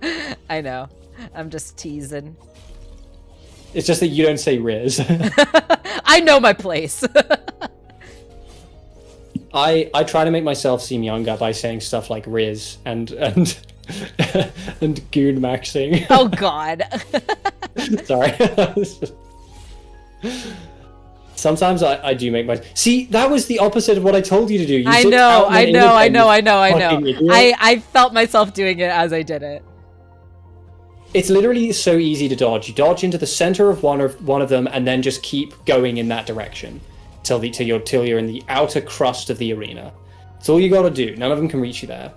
known. I know. I'm just teasing. It's just that you don't say Riz. I know my place. I try to make myself seem younger by saying stuff like Riz and and goon maxing. Oh God. Sorry. Sometimes I do make my... See, that was the opposite of what I told you to do. You I know. I felt myself doing it as I did it. It's literally so easy to dodge. You dodge into the center of one of them and then just keep going in that direction till you're in the outer crust of the arena. That's all you gotta do. None of them can reach you there.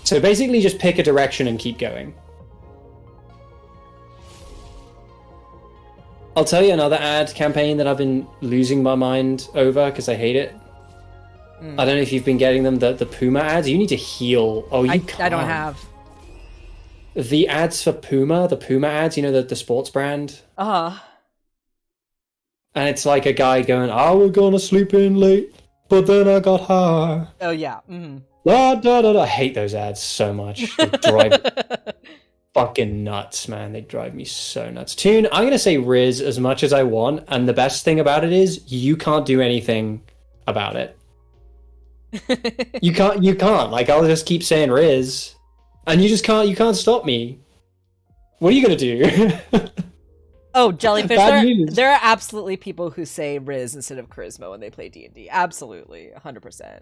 So basically just pick a direction and keep going. I'll tell you another ad campaign that I've been losing my mind over because I hate it. I don't know if you've been getting them, the Puma ads. You need to heal. Oh, you can't. I don't have. The ads for Puma, the Puma ads, you know, the sports brand? Uh-huh. And it's like a guy going, I was gonna sleep in late, but then I got high. Oh, yeah. Mm-hmm. Da, da, da, da. I hate those ads so much. They drive fucking nuts, man. They drive me so nuts. Tune, I'm gonna say Riz as much as I want, and the best thing about it is you can't do anything about it. You can't. Like, I'll just keep saying Riz, and you can't stop me. What are you gonna do? Oh, Jellyfish, there are absolutely people who say Riz instead of Charisma when they play D&D. Absolutely, 100%.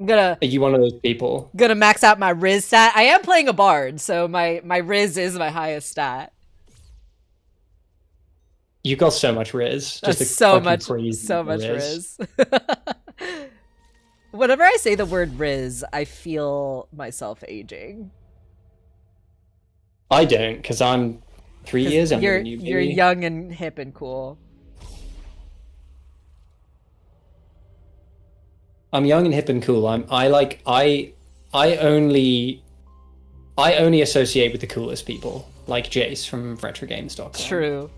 Are you one of those people? Gonna max out my Riz stat. I am playing a bard, so my Riz is my highest stat. You got so much Riz. So much Riz. Whenever I say the word Riz, I feel myself aging. I don't, because I'm 3 years younger than you. You're young and hip and cool. I'm young and hip and cool. I only associate with the coolest people, like Jace from RetroGames.com. True.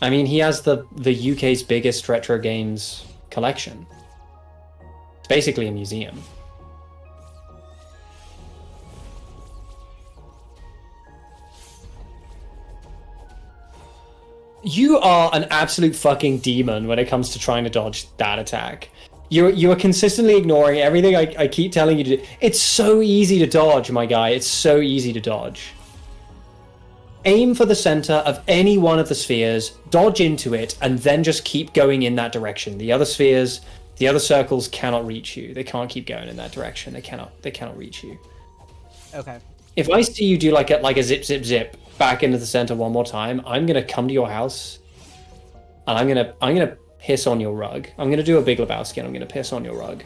I mean, he has the UK's biggest retro games collection. It's basically a museum. You are an absolute fucking demon when it comes to trying to dodge that attack. You are consistently ignoring everything I keep telling you to do. It's so easy to dodge, my guy. It's so easy to dodge. Aim for the center of any one of the spheres, dodge into it, and then just keep going in that direction. The other spheres, the other circles cannot reach you. They can't keep going in that direction. They cannot reach you. Okay. If I see you do like a zip, zip, zip back into the center one more time, I'm gonna come to your house, and I'm gonna piss on your rug. I'm gonna do a Big Lebowski, and I'm gonna piss on your rug.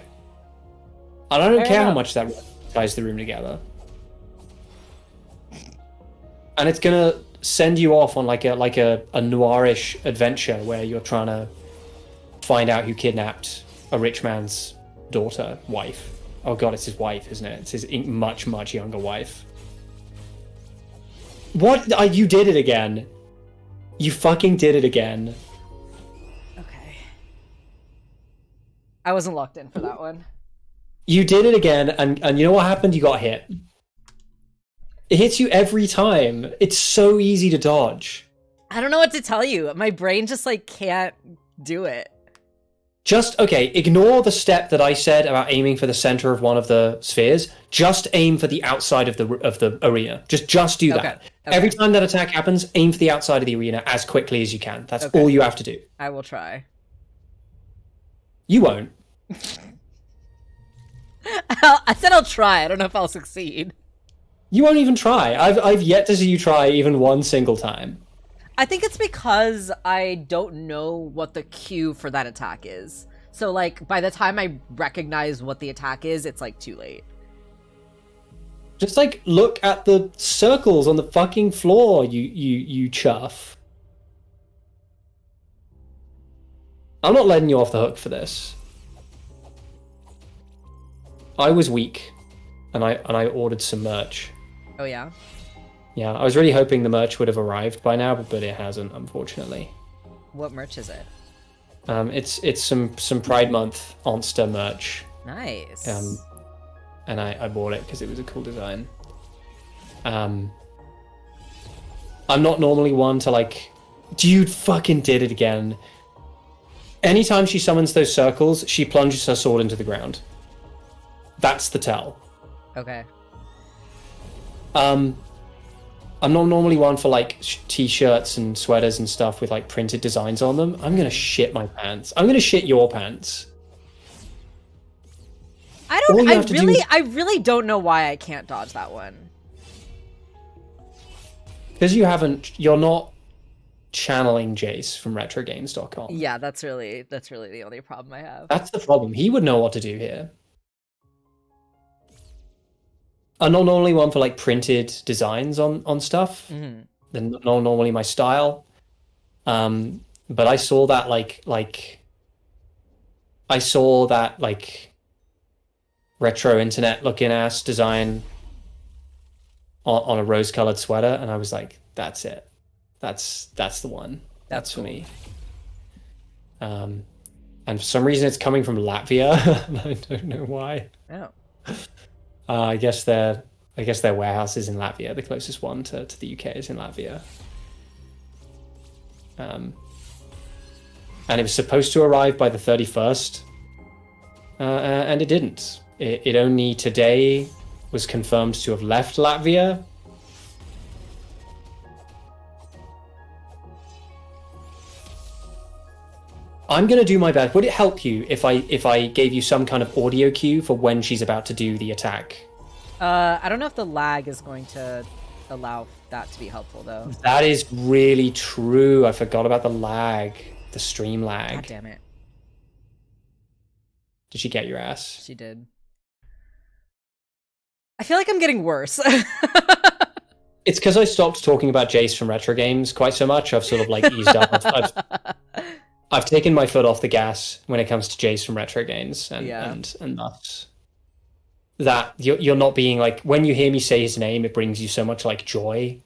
And I don't care how much that ties the room together. And it's gonna send you off on like a noirish adventure where you're trying to find out who kidnapped a rich man's wife. Oh god, it's his wife, isn't it? It's his much, much younger wife. What? You did it again. You fucking did it again. Okay. I wasn't locked in for that one. You did it again, and you know what happened? You got hit. It hits you every time. It's so easy to dodge. I don't know what to tell you. My brain just like can't do it. Okay, ignore the step that I said about aiming for the center of one of the spheres. Just aim for the outside of the arena. Just do that. Okay. Every time that attack happens, aim for the outside of the arena as quickly as you can. That's all you have to do. I will try. You won't. I said I'll try. I don't know if I'll succeed. You won't even try. I've yet to see you try even one single time. I think it's because I don't know what the cue for that attack is. So, like, by the time I recognize what the attack is, it's, like, too late. Just, like, look at the circles on the fucking floor, you chuff. I'm not letting you off the hook for this. I was weak, and I ordered some merch. Oh, yeah? Yeah, I was really hoping the merch would have arrived by now, but it hasn't, unfortunately. What merch is it? It's some Pride Month Monster merch. Nice. And I bought it because it was a cool design. I'm not normally one to like, dude fucking did it again. Anytime she summons those circles, she plunges her sword into the ground. That's the tell. Okay. I'm not normally one for like t-shirts and sweaters and stuff with like printed designs on them. I'm gonna shit my pants. I'm gonna shit your pants. I really don't know why I can't dodge that one. Because you're not channeling Jace from retrogames.com. Yeah, that's really the only problem I have. That's the problem. He would know what to do here. I'm not normally one for like printed designs on stuff. Mm-hmm. They're not normally my style. But I saw that retro internet looking ass design on a rose-colored sweater, and I was like, that's it. That's the one. That's cool. For me. And for some reason it's coming from Latvia. I don't know why. Oh. I guess their warehouse is in Latvia. The closest one to the UK is in Latvia. And it was supposed to arrive by the 31st, and it didn't. It only today was confirmed to have left Latvia. I'm gonna do my best. Would it help you if I gave you some kind of audio cue for when she's about to do the attack? I don't know if the lag is going to allow that to be helpful though. That is really true. I forgot about the lag, the stream lag. God damn it. Did she get your ass? She did. I feel like I'm getting worse. It's because I stopped talking about Jace from Retro Games quite so much. I've sort of like eased up. I've taken my foot off the gas when it comes to Jace from Retro Games, and thus that you're not being like, when you hear me say his name, it brings you so much like joy,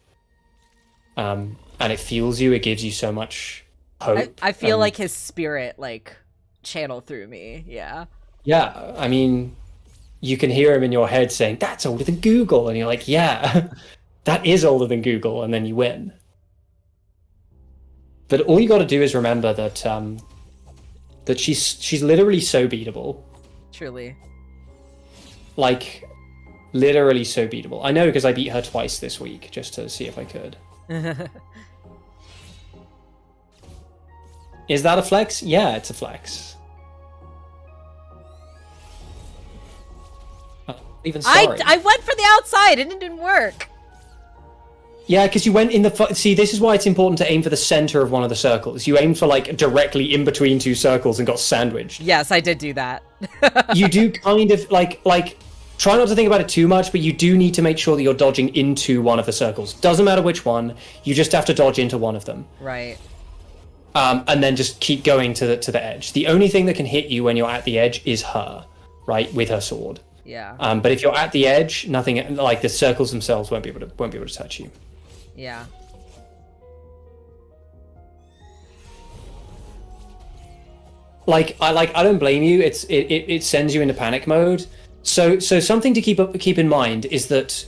and it fuels you. It gives you so much hope. I feel like his spirit like channel through me. Yeah. Yeah, I mean, you can hear him in your head saying, "That's older than Google," and you're like, "Yeah, that is older than Google," and then you win. But all you got to do is remember that that she's literally so beatable. Truly. Like, literally so beatable. I know because I beat her twice this week just to see if I could. Is that a flex? Yeah, it's a flex. Even sorry. I went for the outside and it didn't work. Yeah, because you went in the... See, this is why it's important to aim for the center of one of the circles. You aimed for, like, directly in between two circles and got sandwiched. Yes, I did do that. You do kind of, like... Try not to think about it too much, but you do need to make sure that you're dodging into one of the circles. Doesn't matter which one, you just have to dodge into one of them. Right. And then just keep going to the edge. The only thing that can hit you when you're at the edge is her, right, with her sword. Yeah. But if you're at the edge, nothing, like, the circles themselves won't be able to touch you. Yeah. I don't blame you. It sends you into panic mode. So something to keep in mind is that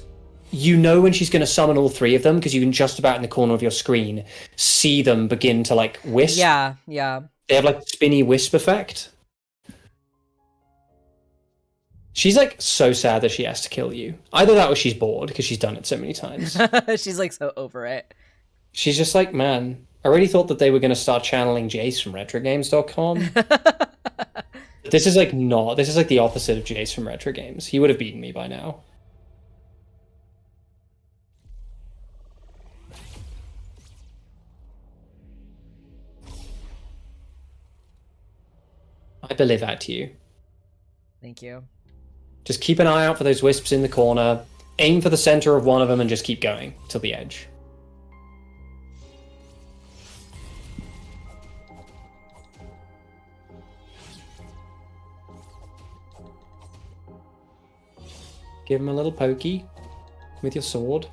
you know when she's going to summon all three of them, because you can just about in the corner of your screen see them begin to like wisp. Yeah. They have like spinny wisp effect. She's like so sad that she has to kill you. Either that or she's bored because she's done it so many times. She's like so over it. She's just like, man, I already thought that they were going to start channeling Jace from retrogames.com. This is like the opposite of Jace from Retro Games. He would have beaten me by now. I believe that to you. Thank you. Just keep an eye out for those wisps in the corner. Aim for the center of one of them and just keep going till the edge. Give him a little pokey with your sword.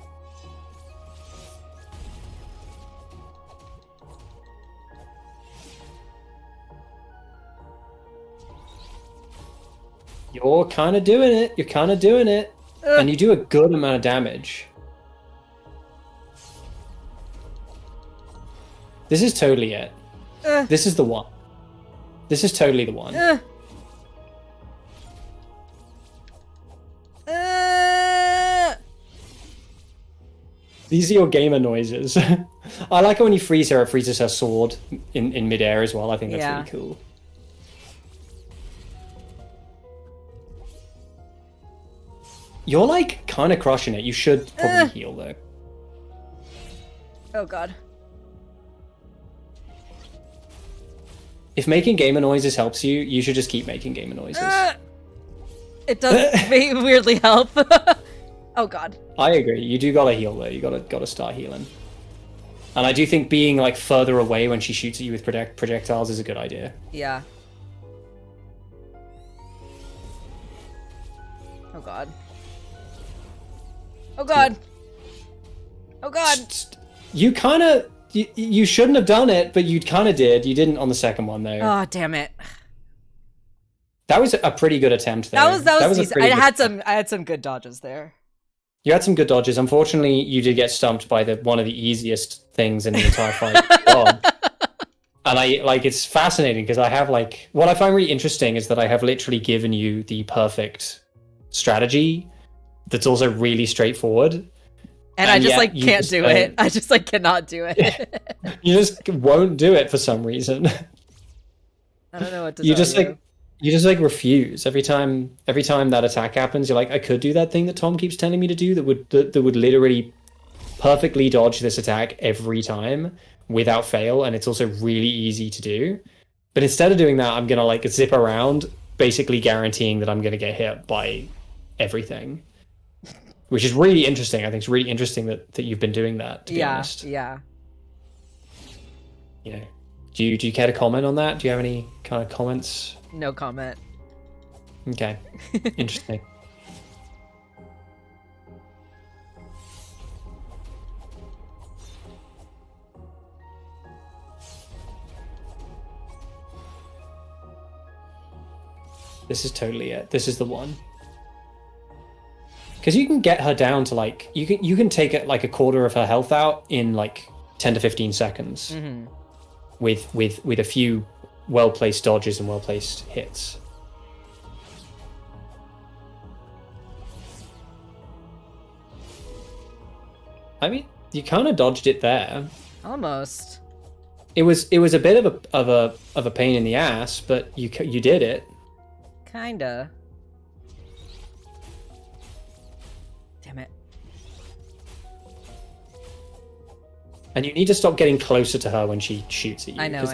You're kind of doing it. You're kind of doing it. And you do a good amount of damage. This is totally it. This is the one. This is totally the one. These are your gamer noises. I like it when you freeze her. It freezes her sword in midair as well. I think that's really cool. You're like kind of crushing it. You should probably heal though. Oh god. If making gamer noises helps you, you should just keep making gamer noises. It does weirdly help. Oh god. I agree. You do gotta heal though. You gotta start healing. And I do think being like further away when she shoots at you with projectiles is a good idea. Yeah. Oh god. Oh god. Oh god. You kind of you shouldn't have done it, but you kind of did. You didn't on the second one though. Oh damn it. That was a pretty good attempt there. That was decent. I had some good dodges there. You had some good dodges. Unfortunately, you did get stumped by one of the easiest things in the entire fight. And it's fascinating because I have what I find really interesting is that I have literally given you the perfect strategy that's also really straightforward. And I just can't do it. I just cannot do it. You just won't do it for some reason. I don't know what to do. You just refuse every time that attack happens. You're like, I could do that thing that Tom keeps telling me to do that would literally perfectly dodge this attack every time without fail, and it's also really easy to do. But instead of doing that, I'm gonna zip around, basically guaranteeing that I'm gonna get hit by everything, which is really interesting. I think it's really interesting that you've been doing that. To be honest. Yeah. You know, do you care to comment on that? Do you have any kind of comments? No comment. Okay. Interesting. This is totally it. This is the one. Because you can get her down to you can take it a quarter of her health out in 10 to 15 seconds. Mm-hmm. with a few well-placed dodges and well-placed hits. I mean, you kind of dodged it there. Almost. It was a bit of a pain in the ass, but you did it. Kinda. Damn it. And you need to stop getting closer to her when she shoots at you. I know.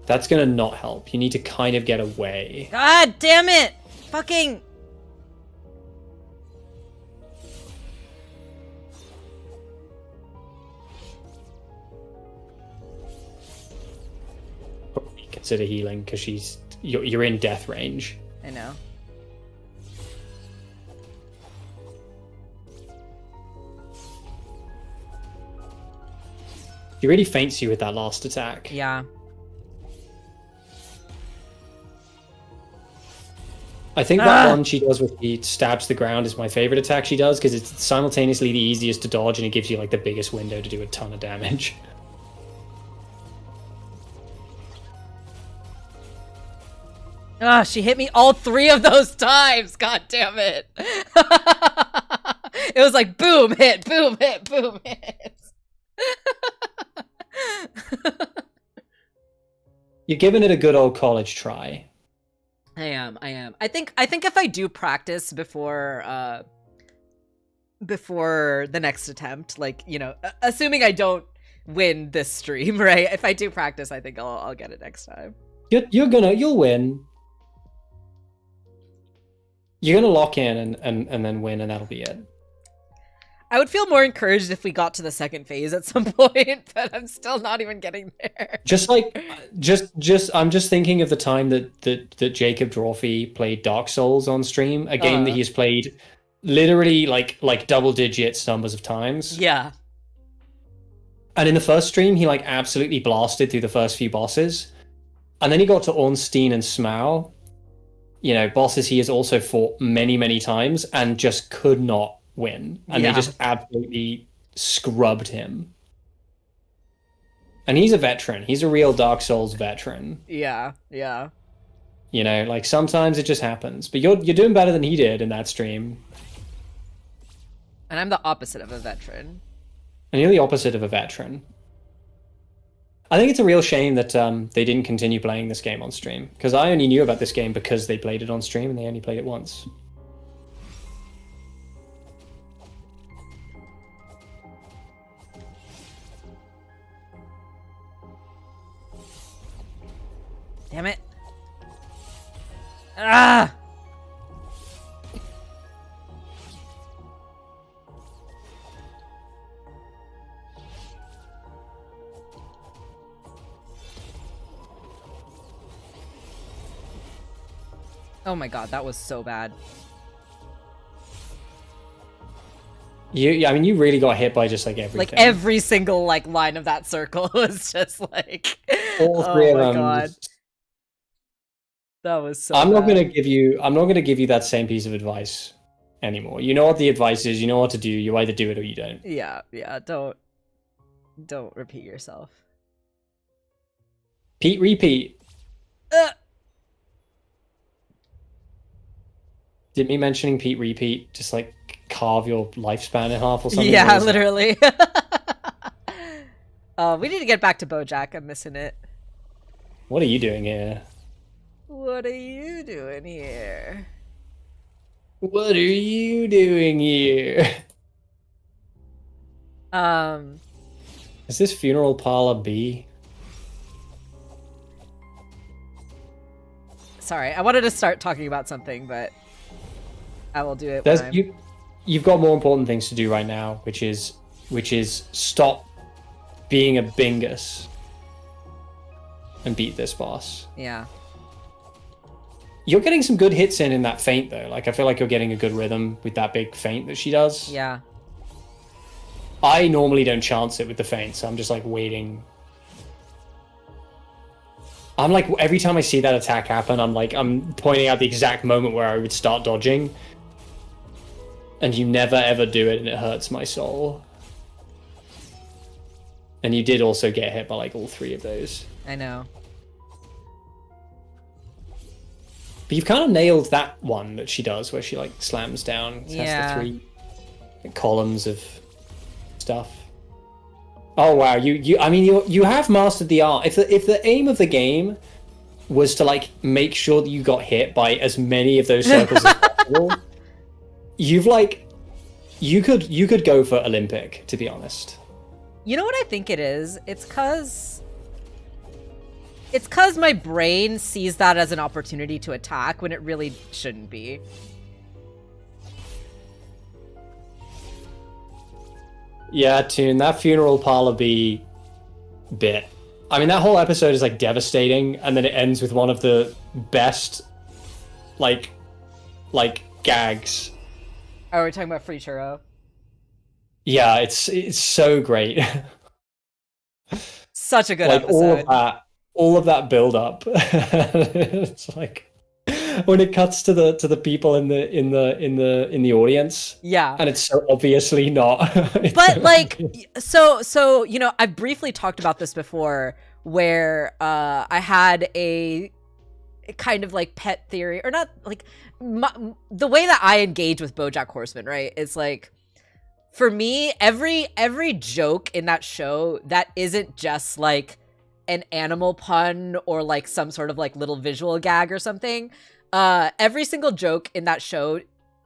That's gonna not help. You need to kind of get away. God damn it! Fucking... Probably consider healing because you're in death range. I know. She really faints you with that last attack. Yeah. I think that one she does with the stabs the ground is my favorite attack she does because it's simultaneously the easiest to dodge and it gives you the biggest window to do a ton of damage. She hit me all 3 of those times. God damn it. It was boom, hit, boom, hit, boom, hit. You're giving it a good old college try. I am. I think if I do practice before the next attempt, assuming I don't win this stream, right? If I do practice, I think I'll get it next time. You'll win. You're gonna lock in and then win, and that'll be it. I would feel more encouraged if we got to the second phase at some point, but I'm still not even getting there. I'm just thinking of the time that Jacob Drawfee played Dark Souls on stream, a game that he's played literally like double digits numbers of times. Yeah. And in the first stream, he absolutely blasted through the first few bosses, and then he got to Ornstein and Smaug, you know, bosses he has also fought many times and just could not win, and they just absolutely scrubbed him. And he's a veteran. He's a real Dark Souls veteran. Yeah. You know, like sometimes it just happens. But you're doing better than he did in that stream. And I'm the opposite of a veteran. And you're the opposite of a veteran. I think it's a real shame that they didn't continue playing this game on stream. Because I only knew about this game because they played it on stream and they only played it once. Damn it. Ah! Oh my god, that was so bad. I mean, you really got hit by just like everything. Like every single like line of that circle was just like all three of them. God. That was so I'm not bad. gonna give you that same piece of advice anymore. You know what the advice is, you know what to do, you either do it or you don't. Yeah, don't repeat yourself. Pete repeat. Did me mentioning Pete repeat just like carve your lifespan in half or something? Yeah, literally. We need to get back to BoJack. I'm missing it. What are you doing here? What are you doing here? What are you doing here? Is this funeral parlor B? Sorry, I wanted to start talking about something, but I will do it. You've got more important things to do right now, which is stop being a bingus and beat this boss. Yeah. You're getting some good hits in that feint though. Like I feel like you're getting a good rhythm with that big feint that she does. Yeah. I normally don't chance it with the feint, so I'm just like waiting. I'm like, every time I see that attack happen, I'm pointing out the exact moment where I would start dodging. And you never ever do it, and it hurts my soul. And you did also get hit by like all three of those. I know. But you've kind of nailed that one that she does, where she like slams down. It has the 3 columns of stuff. Oh wow, you have mastered the art. If the aim of the game was to like make sure that you got hit by as many of those circles as possible, you could go for Olympic, to be honest. You know what I think it is? It's cause my brain sees that as an opportunity to attack when it really shouldn't be. Yeah, Toon, that funeral parlor B bit. I mean, that whole episode is like devastating, and then it ends with one of the best like gags. Oh, we're talking about Free Churro? Yeah, it's so great. Such a good episode. All of that build up. It's like when it cuts to the people in the audience. Yeah. And it's so obviously not. But like so you know, I've briefly talked about this before where I had a kind of like pet theory, or not like the way that I engage with BoJack Horseman, right? It's like, for me, every joke in that show that isn't just like an animal pun or like some sort of like little visual gag or something, every single joke in that show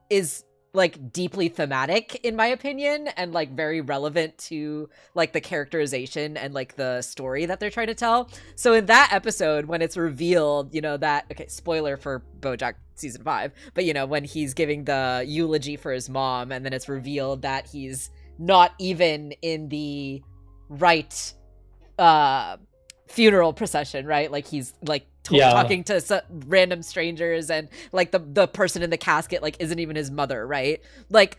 is like deeply thematic, in my opinion, and like very relevant to like the characterization and like the story that they're trying to tell. So in that episode, when it's revealed, you know, that, okay, spoiler for BoJack season 5, but you know, when he's giving the eulogy for his mom, and then it's revealed that he's not even in the right funeral procession, right? Like he's like talking to random strangers, and like the person in the casket like isn't even his mother, right? Like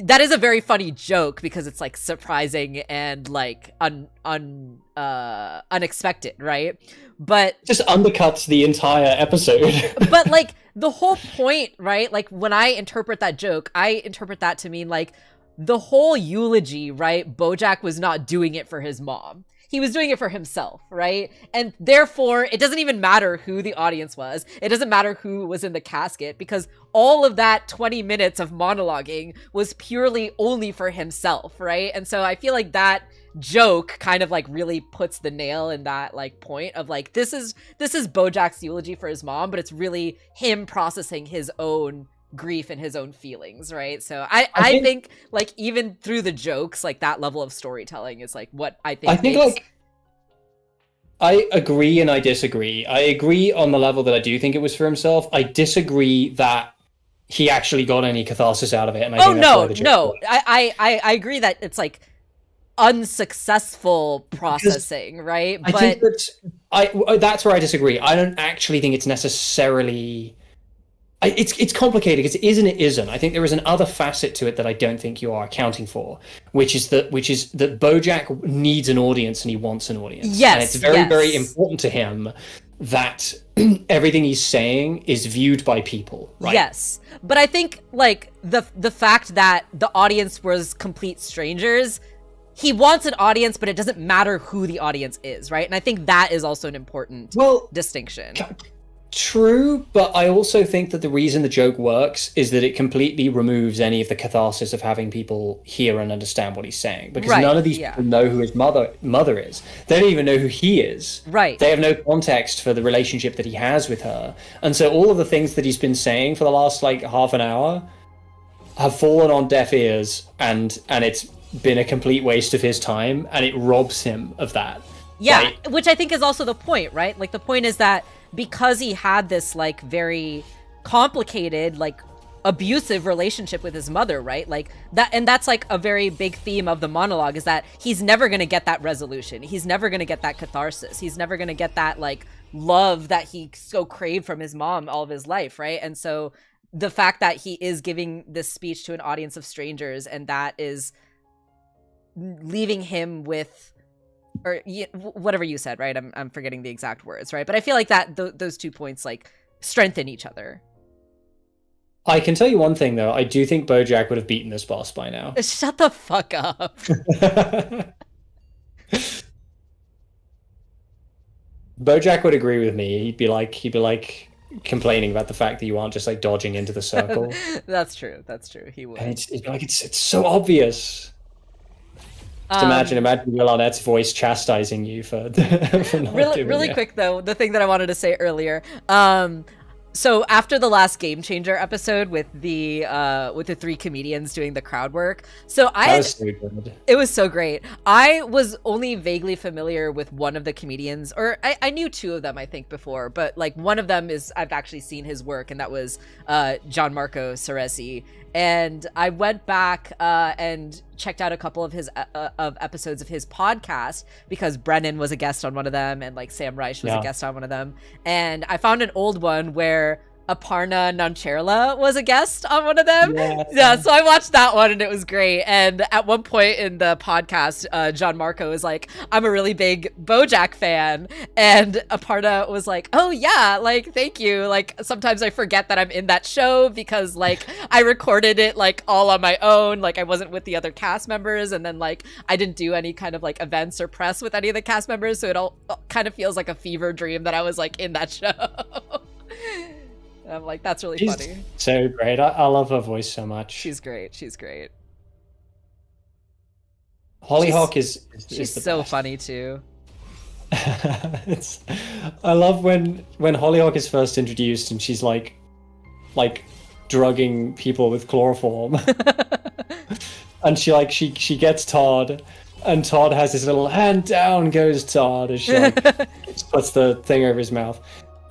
that is a very funny joke because it's like surprising and like unexpected, right? But just undercuts the entire episode. But like the whole point, right? Like when I interpret that joke, I interpret that to mean like the whole eulogy, right? BoJack was not doing it for his mom. He was doing it for himself, right? And therefore, it doesn't even matter who the audience was. It doesn't matter who was in the casket because all of that 20 minutes of monologuing was purely only for himself, right? And so I feel like that joke kind of like really puts the nail in that like point of like, this is BoJack's eulogy for his mom, but it's really him processing his own grief and his own feelings, right? So I think like even through the jokes, like that level of storytelling is like what I think like I agree and I disagree. I agree on the level that I do think it was for himself. I disagree that he actually got any catharsis out of it, and I think that's why the joke works. I agree that it's like unsuccessful processing, right? I think that's where I disagree. I don't actually think it's necessarily it's complicated because it is and it isn't. I think there is another facet to it that I don't think you are accounting for, which is that BoJack needs an audience and he wants an audience. Yes, and it's very important to him that everything he's saying is viewed by people, right? Yes, but I think like the fact that the audience was complete strangers, he wants an audience, but it doesn't matter who the audience is, right? And I think that is also an important distinction. True, but I also think that the reason the joke works is that it completely removes any of the catharsis of having people hear and understand what he's saying. Because none of these people know who his mother is. They don't even know who he is. Right. They have no context for the relationship that he has with her. And so all of the things that he's been saying for the last like half an hour have fallen on deaf ears, and it's been a complete waste of his time, and it robs him of that. Yeah, right? Which I think is also the point, right? Like the point is that because he had this like very complicated, like abusive relationship with his mother, right? Like that, and that's like a very big theme of the monologue is that he's never going to get that resolution. He's never going to get that catharsis. He's never going to get that like love that he so craved from his mom all of his life, right? And so the fact that he is giving this speech to an audience of strangers and that is leaving him with, or whatever you said, right? I'm forgetting the exact words, right? But I feel like that those 2 points like strengthen each other. I can tell you one thing though. I do think BoJack would have beaten this boss by now. Shut the fuck up. BoJack would agree with me. He'd be like complaining about the fact that you aren't just like dodging into the circle. That's true. He would. And it's so obvious. Just imagine Will Arnett's voice chastising you for not really quick though, the thing that I wanted to say earlier. So after the last Game Changer episode with the 3 comedians doing the crowd work, it was so great. I was only vaguely familiar with one of the comedians, or I knew 2 of them I think before, but like one of them is I've actually seen his work, and that was Gianmarco Ceresi. And I went back and checked out a couple of his of episodes of his podcast because Brennan was a guest on one of them, and like Sam Reich was a guest on one of them. And I found an old one where Aparna Nancherla was a guest on one of them. Yeah, so I watched that one and it was great. And at one point in the podcast, Gianmarco was like, I'm a really big BoJack fan. And Aparna was like, oh yeah, like, thank you. Like, sometimes I forget that I'm in that show because like I recorded it like all on my own. Like I wasn't with the other cast members. And then like I didn't do any kind of like events or press with any of the cast members. So it all kind of feels like a fever dream that I was like in that show. I'm like, that's really funny. So great. I love her voice so much. She's great. Hollyhock is so best. Funny too. I love when Hollyhock is first introduced and she's like drugging people with chloroform. And she gets Todd, and Todd has his little hand down goes Todd as she like just puts the thing over his mouth.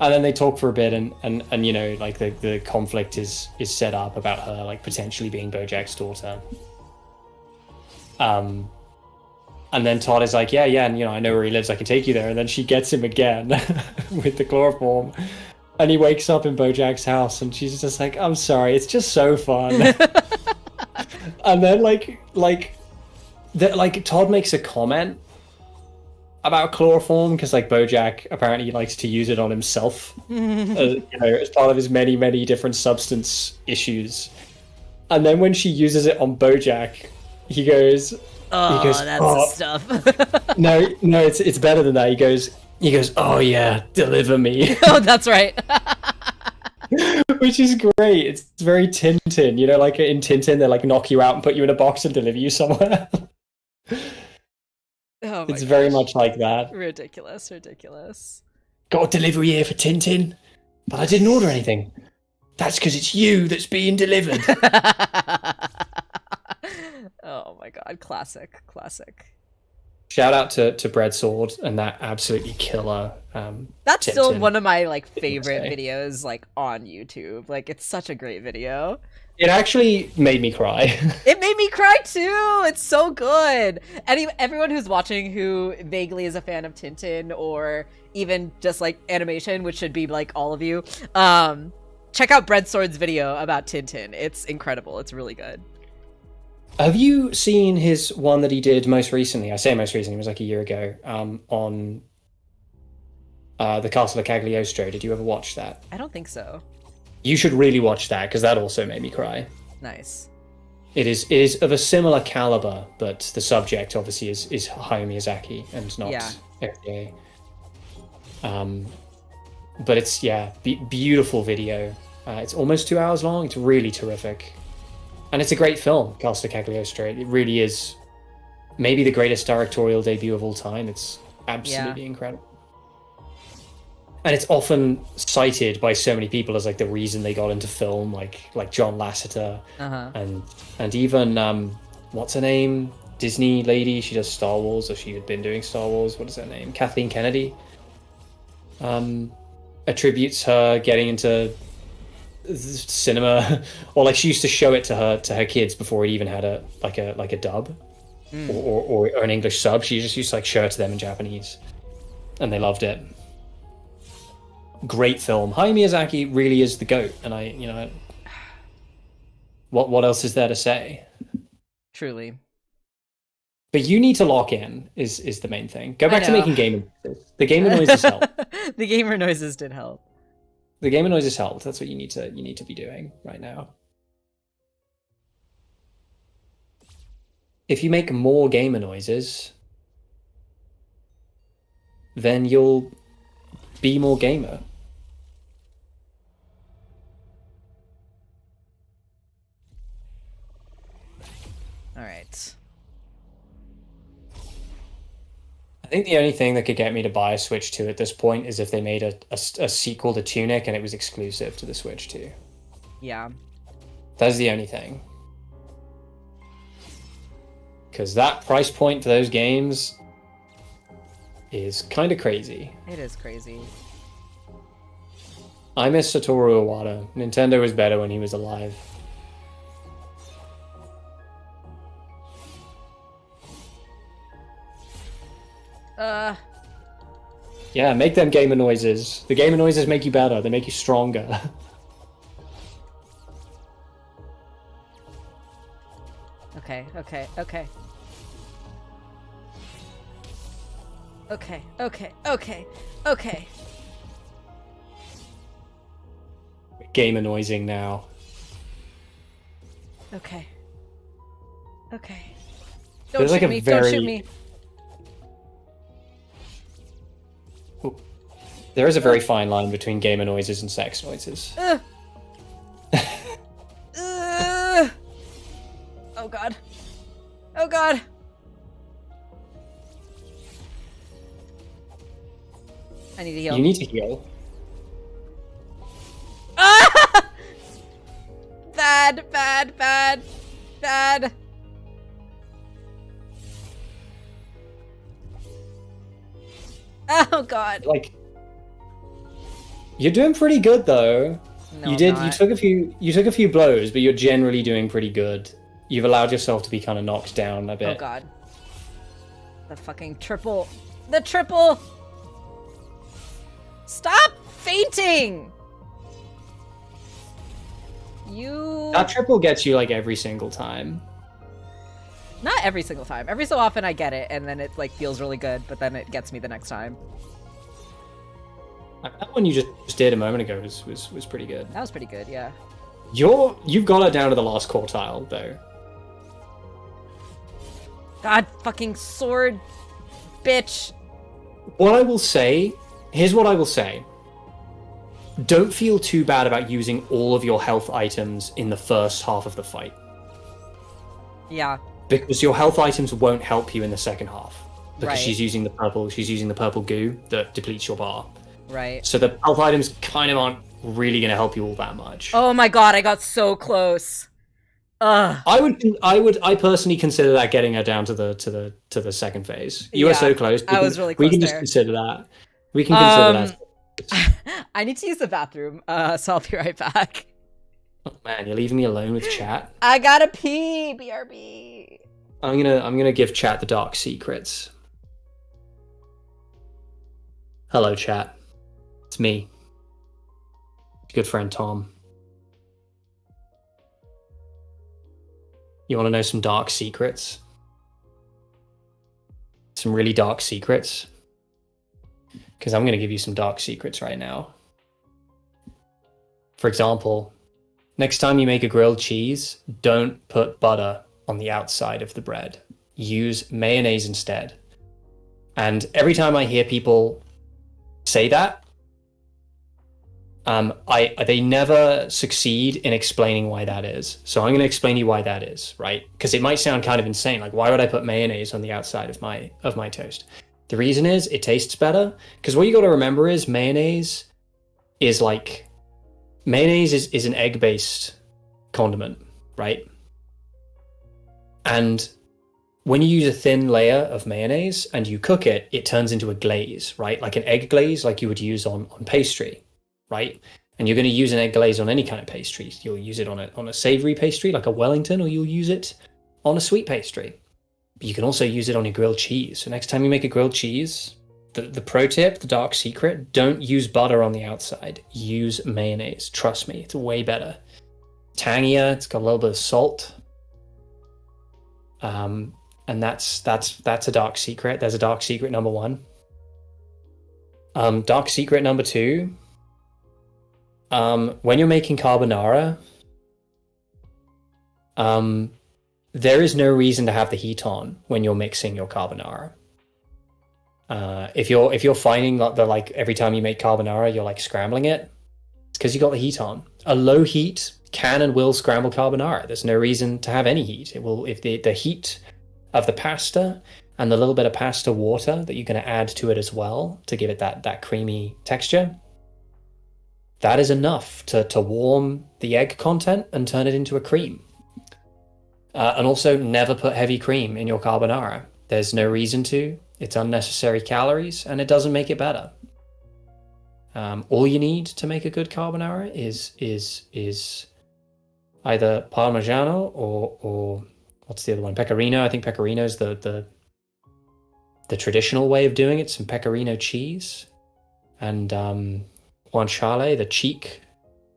And then they talk for a bit, and you know, like the conflict is set up about her like potentially being BoJack's daughter. And then Todd is like, yeah, and you know, I know where he lives, I can take you there. And then she gets him again with the chloroform, and he wakes up in BoJack's house, and she's just like, I'm sorry, it's just so fun. And then Todd makes a comment about chloroform because like Bojack apparently likes to use it on himself, as part of his many different substance issues. And then when she uses it on Bojack, he goes, that's the stuff. no, it's better than that. He goes, oh yeah, deliver me. Oh, that's right. Which is great. It's very Tintin, like in Tintin, they like knock you out and put you in a box and deliver you somewhere. Oh it's very much like that. Ridiculous. Got a delivery here for Tintin, but I didn't order anything. That's because it's you that's being delivered. Oh my god, classic. Shout out to Breadsword and that absolutely killer. That's Tintin. Still one of my like favorite videos like on YouTube. Like it's such a great video. It actually made me cry. It made me cry too. It's so good. Everyone who's watching who vaguely is a fan of Tintin or even just like animation, which should be like all of you, check out Breadsword's video about Tintin. It's incredible. It's really good. Have you seen his one that he did most recently? I say most recently, it was like a year ago, on the Castle of Cagliostro. Did you ever watch that? I don't think so. You should really watch that, because that also made me cry. Nice. It is of a similar caliber, but the subject obviously is Hayao Miyazaki and not FDA. But it's, beautiful video. It's almost 2 hours long. It's really terrific. And it's a great film, Castle of Cagliostro. It really is maybe the greatest directorial debut of all time. It's absolutely incredible. And it's often cited by so many people as like the reason they got into film, like John Lasseter, and even what's her name? Disney lady. She does Star Wars, or she had been doing Star Wars. What is her name? Kathleen Kennedy. Attributes her getting into cinema, or like she used to show it to her kids before it even had a dub or an English sub. She just used to like show it to them in Japanese, and they loved it. Great film. Hayao Miyazaki really is the GOAT, and what else is there to say? Truly. But you need to lock in is the main thing. Go back to making gamer noises. The gamer noises help. The gamer noises did help. The gamer noises helped. That's what you need to be doing right now. If you make more gamer noises, then you'll be more gamer. All right. I think the only thing that could get me to buy a Switch 2 at this point is if they made a sequel to Tunic and it was exclusive to the Switch 2. Yeah. That's the only thing. Because that price point for those games is kind of crazy. It is crazy. I miss Satoru Iwata. Nintendo was better when he was alive. Yeah, make them gamer noises. The gamer noises make you better. They make you stronger. Okay. Gamer noising now. Okay. Don't shoot me. Don't shoot me. There is a very fine line between gamer noises and sex noises. Oh god. Oh god. I need to heal. You need to heal. Ah! Bad. Oh god. Like, you're doing pretty good though. No, you took a few blows, but you're generally doing pretty good. You've allowed yourself to be kind of knocked down a bit. Oh god. The fucking triple. The triple! Stop fainting! That triple gets you like every single time. Not every single time. Every so often I get it, and then it like feels really good, but then it gets me the next time. That one you just did a moment ago was pretty good. That was pretty good, yeah. You've got it down to the last quartile though. God fucking sword, bitch. What I will say, here's what I will say. Don't feel too bad about using all of your health items in the first half of the fight. Yeah. Because your health items won't help you in the second half. Because right. she's using the purple goo that depletes your bar. Right. So the health items kind of aren't really going to help you all that much. Oh my god, I got so close. Ugh. I personally consider that getting her down to the second phase. You are so close. I was really close. We can just consider that. We can consider that. I need to use the bathroom, so I'll be right back. Oh man, you're leaving me alone with chat. I gotta pee, BRB. I'm gonna give chat the dark secrets. Hello, chat. It's me. Good friend Tom. You want to know some dark secrets? Some really dark secrets? Because I'm going to give you some dark secrets right now. For example, next time you make a grilled cheese, don't put butter on the outside of the bread. Use mayonnaise instead. And every time I hear people say that, they never succeed in explaining why that is. So I'm going to explain to you why that is, right? Because it might sound kind of insane. Like, why would I put mayonnaise on the outside of my toast? The reason is it tastes better. Because what you got to remember is mayonnaise is an egg-based condiment, right? And when you use a thin layer of mayonnaise and you cook it, it turns into a glaze, right? Like an egg glaze, like you would use on pastry. Right? And you're going to use an egg glaze on any kind of pastry. You'll use it on a savory pastry like a Wellington, or you'll use it on a sweet pastry. But you can also use it on your grilled cheese. So next time you make a grilled cheese, the pro tip, the dark secret, don't use butter on the outside. Use mayonnaise. Trust me, it's way better. Tangier, it's got a little bit of salt. And that's a dark secret. There's a dark secret number one. Dark secret number two. When you're making carbonara, there is no reason to have the heat on when you're mixing your carbonara. If you're finding that like every time you make carbonara, you're like scrambling it, it's because you got the heat on. A low heat can and will scramble carbonara. There's no reason to have any heat. It will, if the heat of the pasta and the little bit of pasta water that you're going to add to it as well to give it that creamy texture, that is enough to warm the egg content and turn it into a cream. And also never put heavy cream in your carbonara. There's no reason to. It's unnecessary calories and it doesn't make it better. All you need to make a good carbonara is either Parmigiano or what's the other one? Pecorino. I think Pecorino is the traditional way of doing it. Some Pecorino cheese and guanciale, the cheek,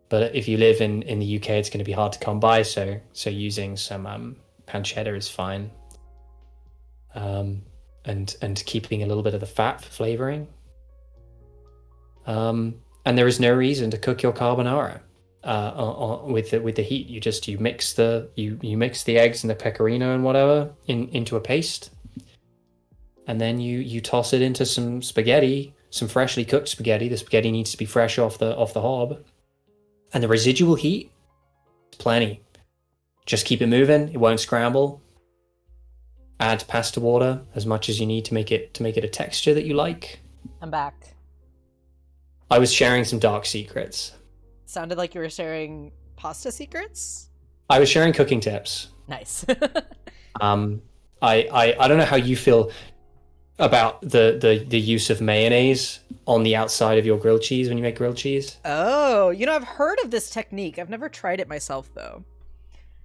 but if you live in the UK, it's going to be hard to come by. So using some pancetta is fine, and keeping a little bit of the fat for flavoring. And there is no reason to cook your carbonara with the heat. You mix the eggs and the pecorino and whatever into a paste, and then you toss it into some spaghetti. Some freshly cooked spaghetti. The spaghetti needs to be fresh off the hob. And the residual heat, plenty. Just keep it moving. It won't scramble. Add pasta water as much as you need to make it a texture that you like. I'm back. I was sharing some dark secrets. Sounded like you were sharing pasta secrets? I was sharing cooking tips. Nice. I don't know how you feel about the use of mayonnaise on the outside of your grilled cheese when you make grilled cheese. Oh, I've heard of this technique. I've never tried it myself though.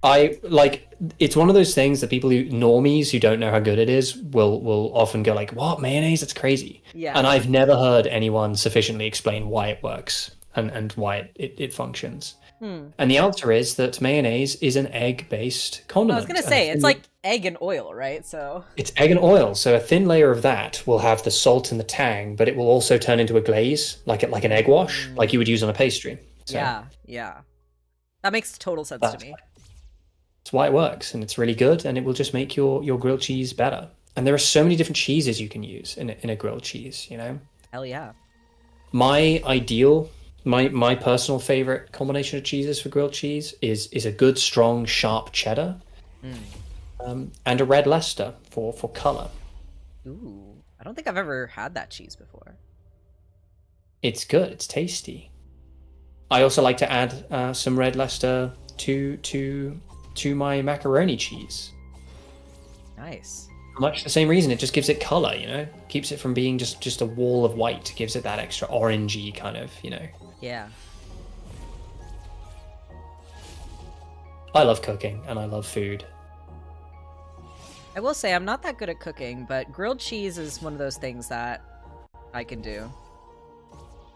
It's one of those things that normies who don't know how good it is will often go like, what, mayonnaise? That's crazy. Yeah. And I've never heard anyone sufficiently explain why it works and why it functions. And the answer is that mayonnaise is an egg-based condiment. I was going to say, it's like egg and oil, right? So it's egg and oil. So a thin layer of that will have the salt and the tang, but it will also turn into a glaze, like an egg wash, like you would use on a pastry. So yeah. That makes total sense to me. That's why it works, and it's really good, and it will just make your grilled cheese better. And there are so many different cheeses you can use in a grilled cheese, you know? Hell yeah. My personal favorite combination of cheeses for grilled cheese is a good, strong, sharp cheddar, and a red Leicester for color. Ooh, I don't think I've ever had that cheese before. It's good. It's tasty. I also like to add some red Leicester to my macaroni cheese. Nice. Much the same reason. It just gives it color, you know? Keeps it from being just a wall of white. Gives it that extra orangey kind of, you know? Yeah. I love cooking and I love food. I will say I'm not that good at cooking, but grilled cheese is one of those things that I can do.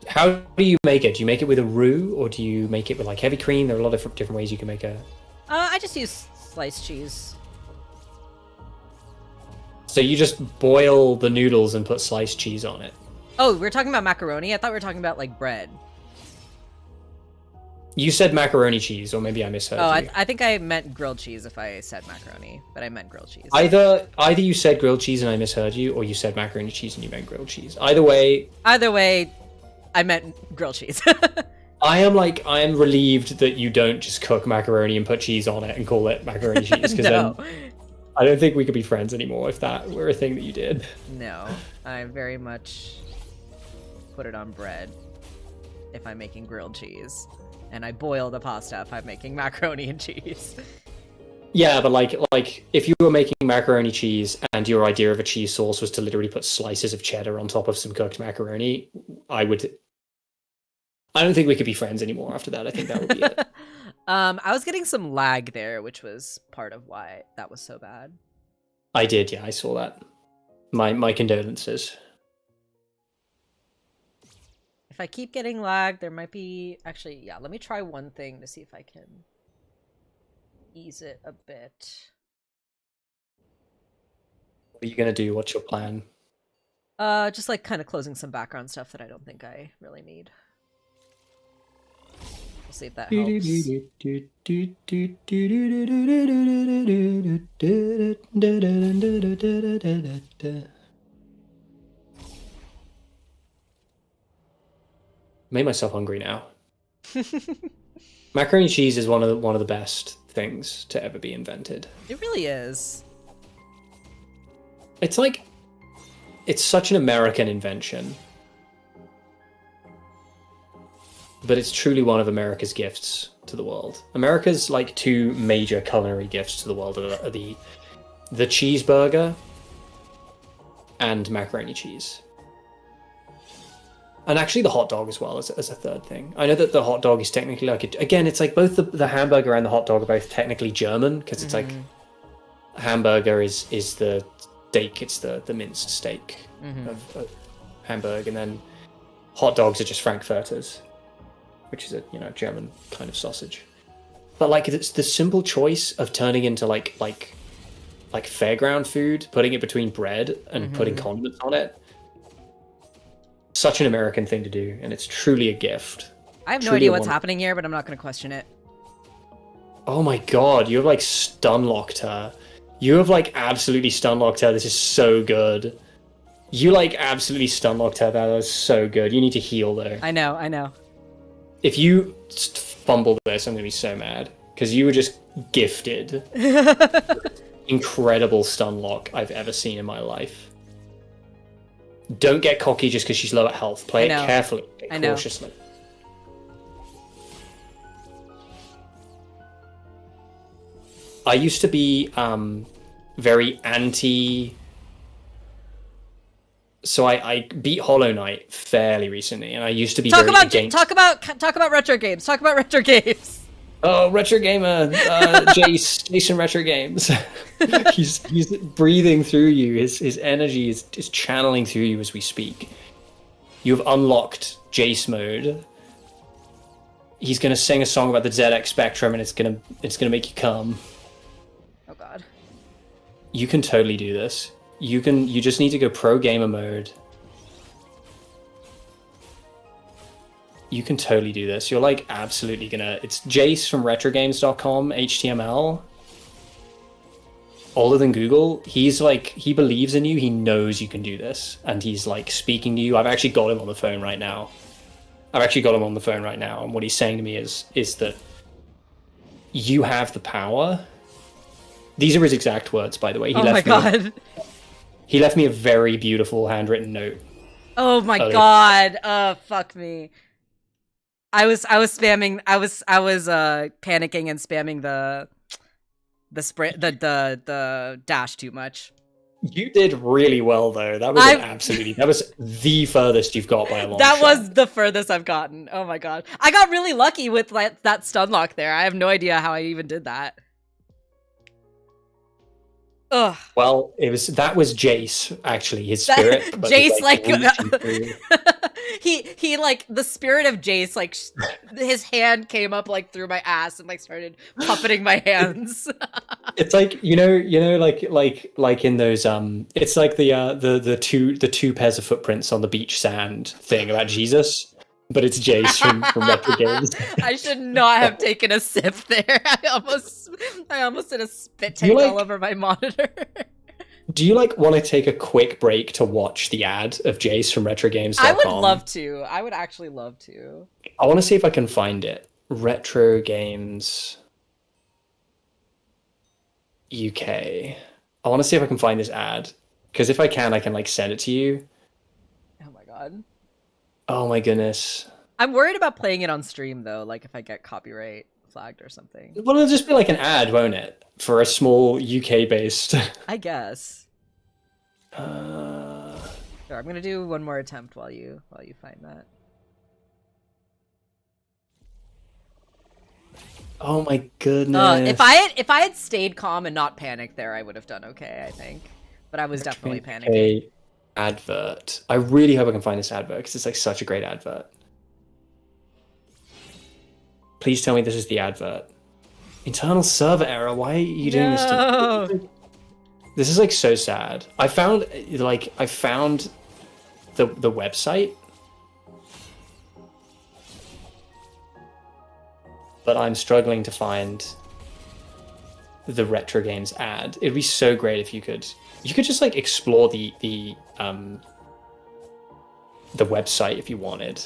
How do you make it? Do you make it with a roux, or do you make it with like heavy cream? There are a lot of different ways you can make a... I just use sliced cheese. So you just boil the noodles and put sliced cheese on it? Oh, we're talking about macaroni? I thought we were talking about like bread. You said macaroni cheese, or maybe I misheard you. I think I meant grilled cheese if I said macaroni, but I meant grilled cheese. Either you said grilled cheese and I misheard you, or you said macaroni cheese and you meant grilled cheese. Either way, I meant grilled cheese. I am relieved that you don't just cook macaroni and put cheese on it and call it macaroni cheese, because No. then I don't think we could be friends anymore if that were a thing that you did. No, I very much put it on bread if I'm making grilled cheese, and I boil the pasta if I'm making macaroni and cheese. Yeah, but like if you were making macaroni cheese and your idea of a cheese sauce was to literally put slices of cheddar on top of some cooked macaroni, I don't think we could be friends anymore after that. I think that would be it. I was getting some lag there, which was part of why that was so bad. I did, yeah, I saw that. My condolences. If I keep getting lag, there might be... Actually, yeah, let me try one thing to see if I can ease it a bit. What are you going to do? What's your plan? Just like kind of closing some background stuff that I don't think I really need. We'll see if that helps. Made myself hungry now. Macaroni and cheese is one of the best things to ever be invented. It really is. It's such an American invention. But it's truly one of America's gifts to the world. America's like two major culinary gifts to the world are the cheeseburger and macaroni cheese. And actually the hot dog as well as a third thing. I know that the hot dog is technically again, it's like both the hamburger and the hot dog are both technically German, because it's like hamburger is the steak, it's the minced steak of Hamburg, and then hot dogs are just Frankfurters, which is a German kind of sausage. But like it's the simple choice of turning into like fairground food, putting it between bread and putting condiments on it. Such an American thing to do, and it's truly a gift. I have no idea what's happening here, but I'm not going to question it. Oh my god, you have like stun-locked her. You have like absolutely stun-locked her. This is so good. You like absolutely stun-locked her. That was so good. You need to heal though. I know. If you fumble this, I'm going to be so mad, because you were just gifted. Incredible stun lock I've ever seen in my life. Don't get cocky just because she's low at health. Play it carefully, cautiously. I used to be very anti... So I beat Hollow Knight fairly recently, and I used to be Talk about retro games. Talk about retro games. Oh, retro gamer, Jason Retro Games. he's breathing through you. His energy is channeling through you as we speak. You've unlocked Jace mode. He's gonna sing a song about the ZX Spectrum, and it's gonna make you come. Oh god. You can totally do this. You just need to go pro gamer mode. You can totally do this. You're like absolutely gonna... It's Jace from retrogames.com, HTML. Older than Google. He's like, he believes in you. He knows you can do this. And he's like speaking to you. I've actually got him on the phone right now. And what he's saying to me is that you have the power. These are his exact words, by the way. Oh my god. He left me a very beautiful handwritten note. Oh my god. Fuck me. I was spamming. I was panicking and spamming the sprint, the dash too much. You did really well though. That was the furthest you've got by a long shot. That was the furthest I've gotten. Oh my god. I got really lucky with like that stun lock there. I have no idea how I even did that. Ugh. Well, that was Jace, actually, his spirit. Jace, like he like the spirit of Jace, like his hand came up like through my ass and like started puppeting my hands. It's like you know, like in those it's like the two pairs of footprints on the beach sand thing about Jesus. But it's Jace from Retro Games. I should not have taken a sip there. I almost did a spit take all over my monitor. Do you like want to take a quick break to watch the ad of Jace from retrogames.com? I would love to. I would actually love to. I want to see if I can find it. Retro Games UK. I want to see if I can find this ad. Because if I can like send it to you. Oh my god. Oh my goodness. I'm worried about playing it on stream though, like if I get copyright flagged or something. Well, it'll just be like an ad, won't it? For a small UK-based... I guess. Sure, I'm gonna do one more attempt while you find that. Oh my goodness. If I had stayed calm and not panicked there, I would have done okay, I think. But I was definitely panicking. Advert. I really hope I can find this advert because it's like such a great advert. Please tell me this is the advert. Internal server error. Why are you doing this to me? This is like so sad. I found the website, but I'm struggling to find the Retro Games ad. It'd be so great if you could just like explore the website if you wanted.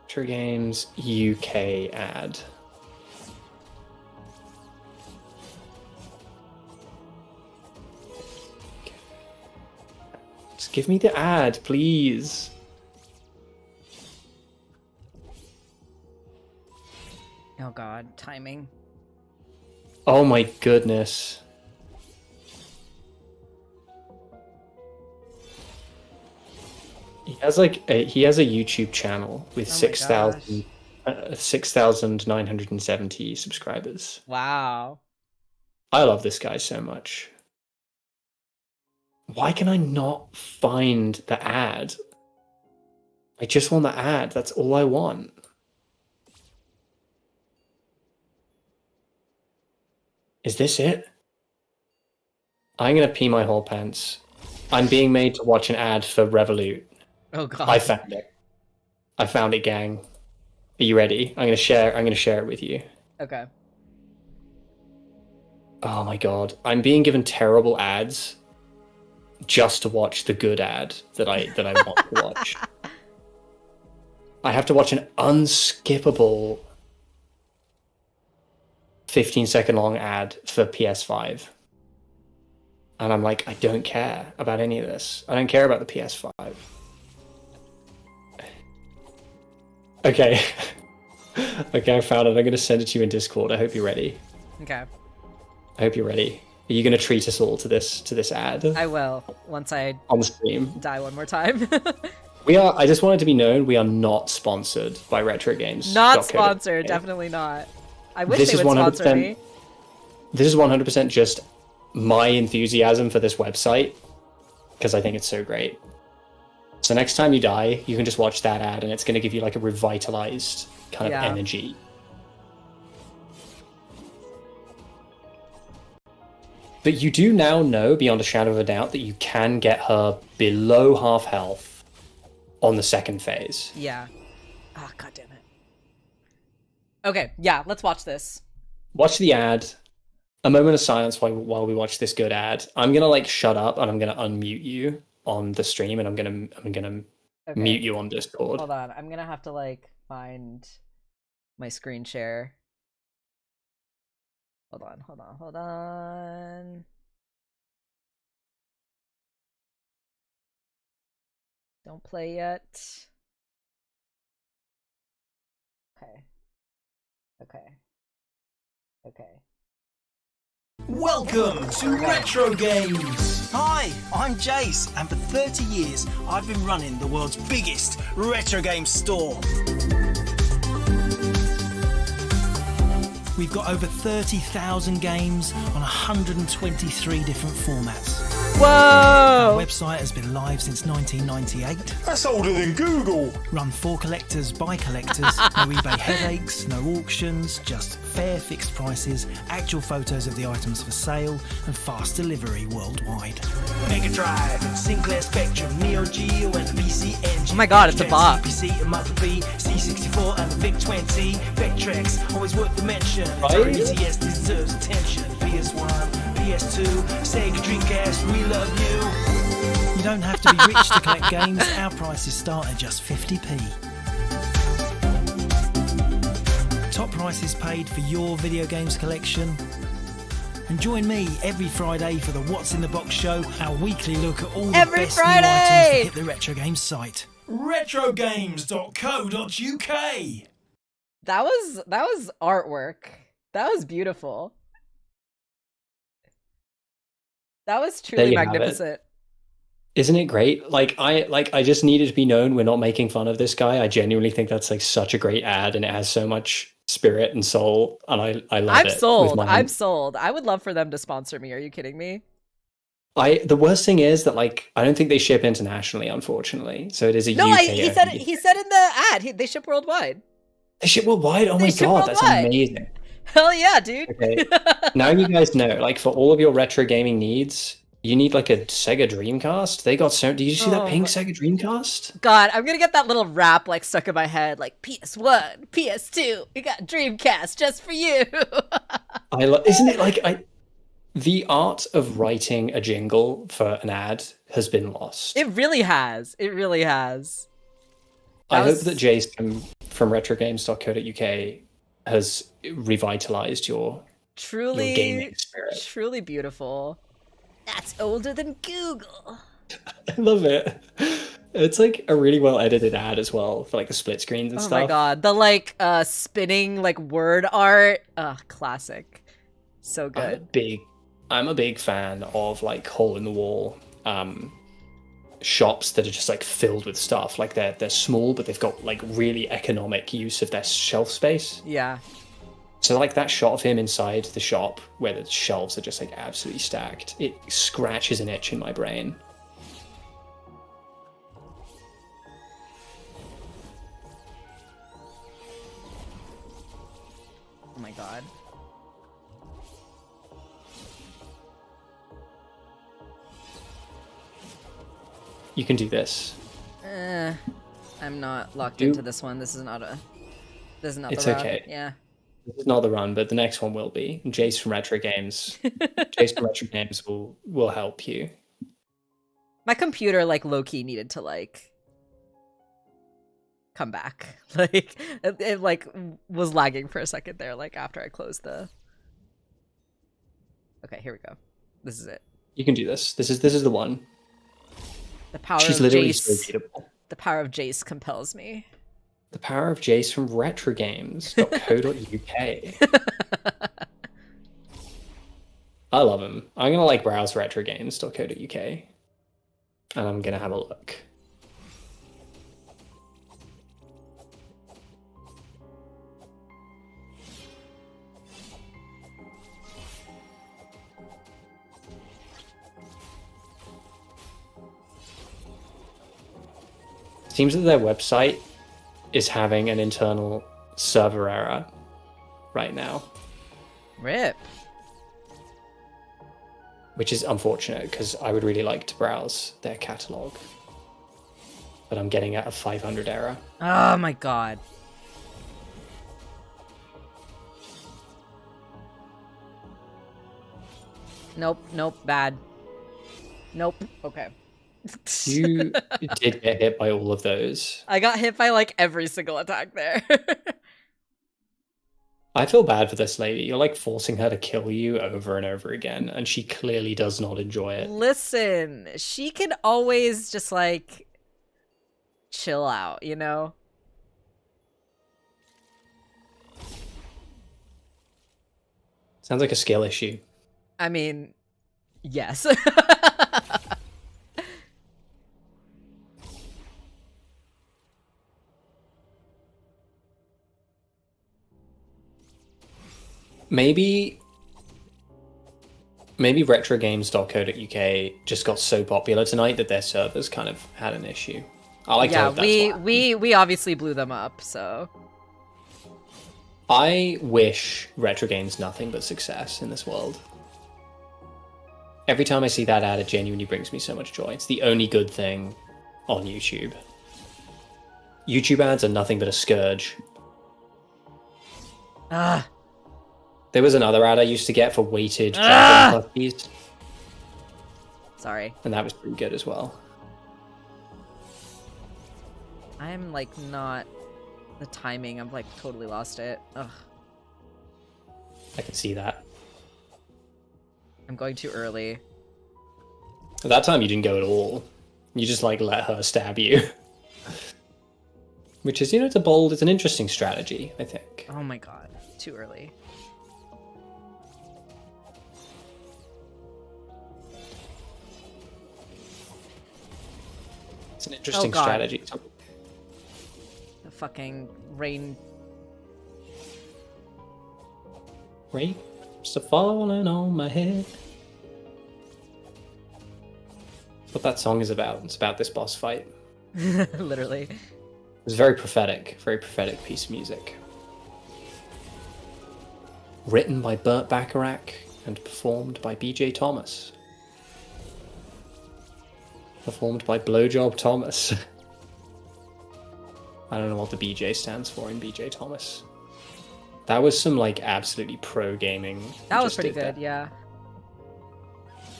Retro Games UK ad. Just give me the ad, please. Oh god, timing. Oh my goodness. He has a YouTube channel with 6,970 subscribers. Wow. I love this guy so much. Why can I not find the ad? I just want the ad. That's all I want. Is this it? I'm gonna pee my whole pants. I'm being made to watch an ad for Revolut. Oh god. I found it. I found it, gang. Are you ready? I'm gonna share it with you. Okay. Oh my god. I'm being given terrible ads just to watch the good ad that I want to watch. I have to watch an unskippable 15-second long ad for PS5. And I'm like, I don't care about any of this. I don't care about the PS5. Okay. Okay, I found it. I'm going to send it to you in Discord. I hope you're ready. Okay. I hope you're ready. Are you going to treat us all to this ad? I will, once I on the stream. Die one more time. I just want it to be known, we are not sponsored by Retro Games. Not sponsored, definitely not. I wish they would sponsor me. This is 100% just my enthusiasm for this website, because I think it's so great. So next time you die, you can just watch that ad, and it's going to give you like a revitalized kind of energy. But you do now know, beyond a shadow of a doubt, that you can get her below half health on the second phase. Yeah. Ah, God damn it. Okay, yeah, let's watch this. Watch the ad. A moment of silence while we watch this good ad. I'm gonna like shut up and I'm gonna unmute you on the stream, and I'm gonna mute you on Discord. Hold on, I'm gonna have to like find my screen share. Hold on. Don't play yet. Okay. Welcome to Retro Games! Hi, I'm Jace, and for 30 years I've been running the world's biggest retro game store. We've got over 30,000 games on 123 different formats. Whoa! Our website has been live since 1998. That's older than Google. Run for collectors by collectors. No eBay headaches, no auctions, just fair fixed prices, actual photos of the items for sale, and fast delivery worldwide. Mega Drive, Sinclair Spectrum, Neo Geo, and the PC Engine. Oh my god, it's a bot. PC and Mother B, C64 and the VIC-20. Vectrex, always worth the mention. Right? BTS deserves attention. PS1, PS2, Sega Dreamcast, we love you. You don't have to be rich to collect games. Our prices start at just 50p. Top prices paid for your video games collection. And join me every Friday for the What's in the Box show, our weekly look at all the best new items that hit the Retro Games site. retrogames.co.uk. That was artwork. That was beautiful. That was truly magnificent. Isn't it great? I just needed to be known. We're not making fun of this guy. I genuinely think that's like such a great ad, and it has so much spirit and soul, and I love it. I'm sold. I would love for them to sponsor me. Are you kidding me? The worst thing is that like I don't think they ship internationally, unfortunately. So it is a UK. He said in the ad they ship worldwide. They ship worldwide? Oh my god, that's amazing. Hell yeah, dude. Okay. Now you guys know, like for all of your retro gaming needs, you need like a Sega Dreamcast. They got so. Did you see that pink Sega Dreamcast? God, I'm gonna get that little rap like stuck in my head, like PS1, PS2. We got Dreamcast just for you. Isn't it like the art of writing a jingle for an ad has been lost. It really has. It really has. I hope that Jason from retrogames.co.uk has revitalized your gaming spirit. Truly beautiful. That's older than Google. I love it. It's like a really well edited ad as well for like the split screens and stuff. Oh my god, the like spinning like word art. Classic. So good. I'm a big fan of like hole in the wall shops that are just like filled with stuff. Like they're small, but they've got like really economic use of their shelf space. Yeah. So like that shot of him inside the shop where the shelves are just like absolutely stacked, it scratches an itch in my brain. Oh my god. You can do this. I'm not locked into this one. This is not the run. Okay. Yeah. This is not the run, but the next one will be. Jace from Retro Games. Jace from Retro Games will help you. My computer like low-key needed to like come back. Like it like was lagging for a second there, like after I closed the. Okay, here we go. This is it. You can do this. This is the one. The power She's of literally Jace. so beautiful. The power of Jace compels me. The power of Jace from retrogames.co.uk. I love him. I'm gonna like browse retrogames.co.uk, and I'm gonna have a look. Seems that their website is having an internal server error right now. Rip. which is unfortunate because I would really like to browse their catalog. But I'm getting at a 500 error. Oh my god. Nope, nope, bad. Nope, okay. You did get hit by all of those. I got hit by like every single attack there. I feel bad for this lady. You're like forcing her to kill you over and over again, and she clearly does not enjoy it. Listen, she can always just like chill out, you know? Sounds like a skill issue. I mean, yes. Maybe retrogames.co.uk just got so popular tonight that their servers kind of had an issue. I like to hope that's what happened. we obviously blew them up, so I wish retro games nothing but success in this world. Every time I see that ad, it genuinely brings me so much joy. It's the only good thing on YouTube. YouTube ads are nothing but a scourge. Ah. There was another ad I used to get for weighted dragon puppies. Sorry. And that was pretty good as well. I'm like not the timing. I've like totally lost it. Ugh. I can see that. I'm going too early. At that time, you didn't go at all. You just like let her stab you. Which is, you know, it's an interesting strategy, I think. Oh my god. Too early. It's an interesting strategy. The fucking rain. Rain just falling on my head. That's what that song is about. It's about this boss fight. Literally. It's very prophetic piece of music. Written by Burt Bacharach and performed by BJ Thomas. Performed by Blowjob Thomas. I don't know what the BJ stands for in BJ Thomas. That was some like absolutely pro gaming. That was pretty good, yeah.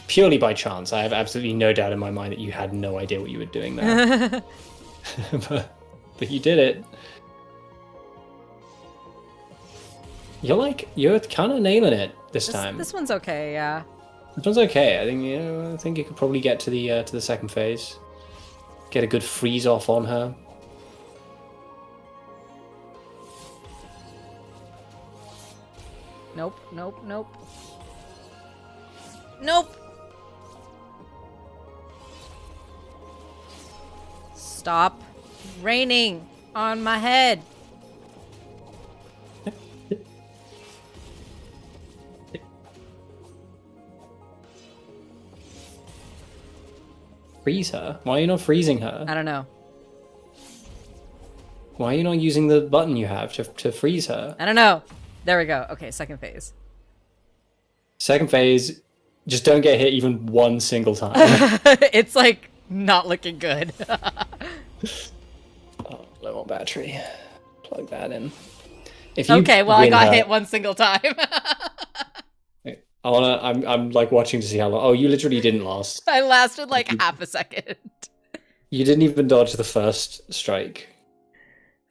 Purely by chance. I have absolutely no doubt in my mind that you had no idea what you were doing there. but you did it. You're kind of nailing it this time. This one's okay, yeah. This one's okay. I think you could probably get to the second phase. Get a good freeze off on her. Nope, nope, nope. Nope! Stop raining on my head. Freeze her? Why are you not freezing her? I don't know. Why are you not using the button you have to freeze her? I don't know. There we go. Okay, second phase. Second phase, just don't get hit even one single time. It's like not looking good. Oh, low on battery. Plug that in. Okay, well I got hit one single time. I'm like watching to see how long. Oh, you literally didn't last. I lasted like half a second. You didn't even dodge the first strike.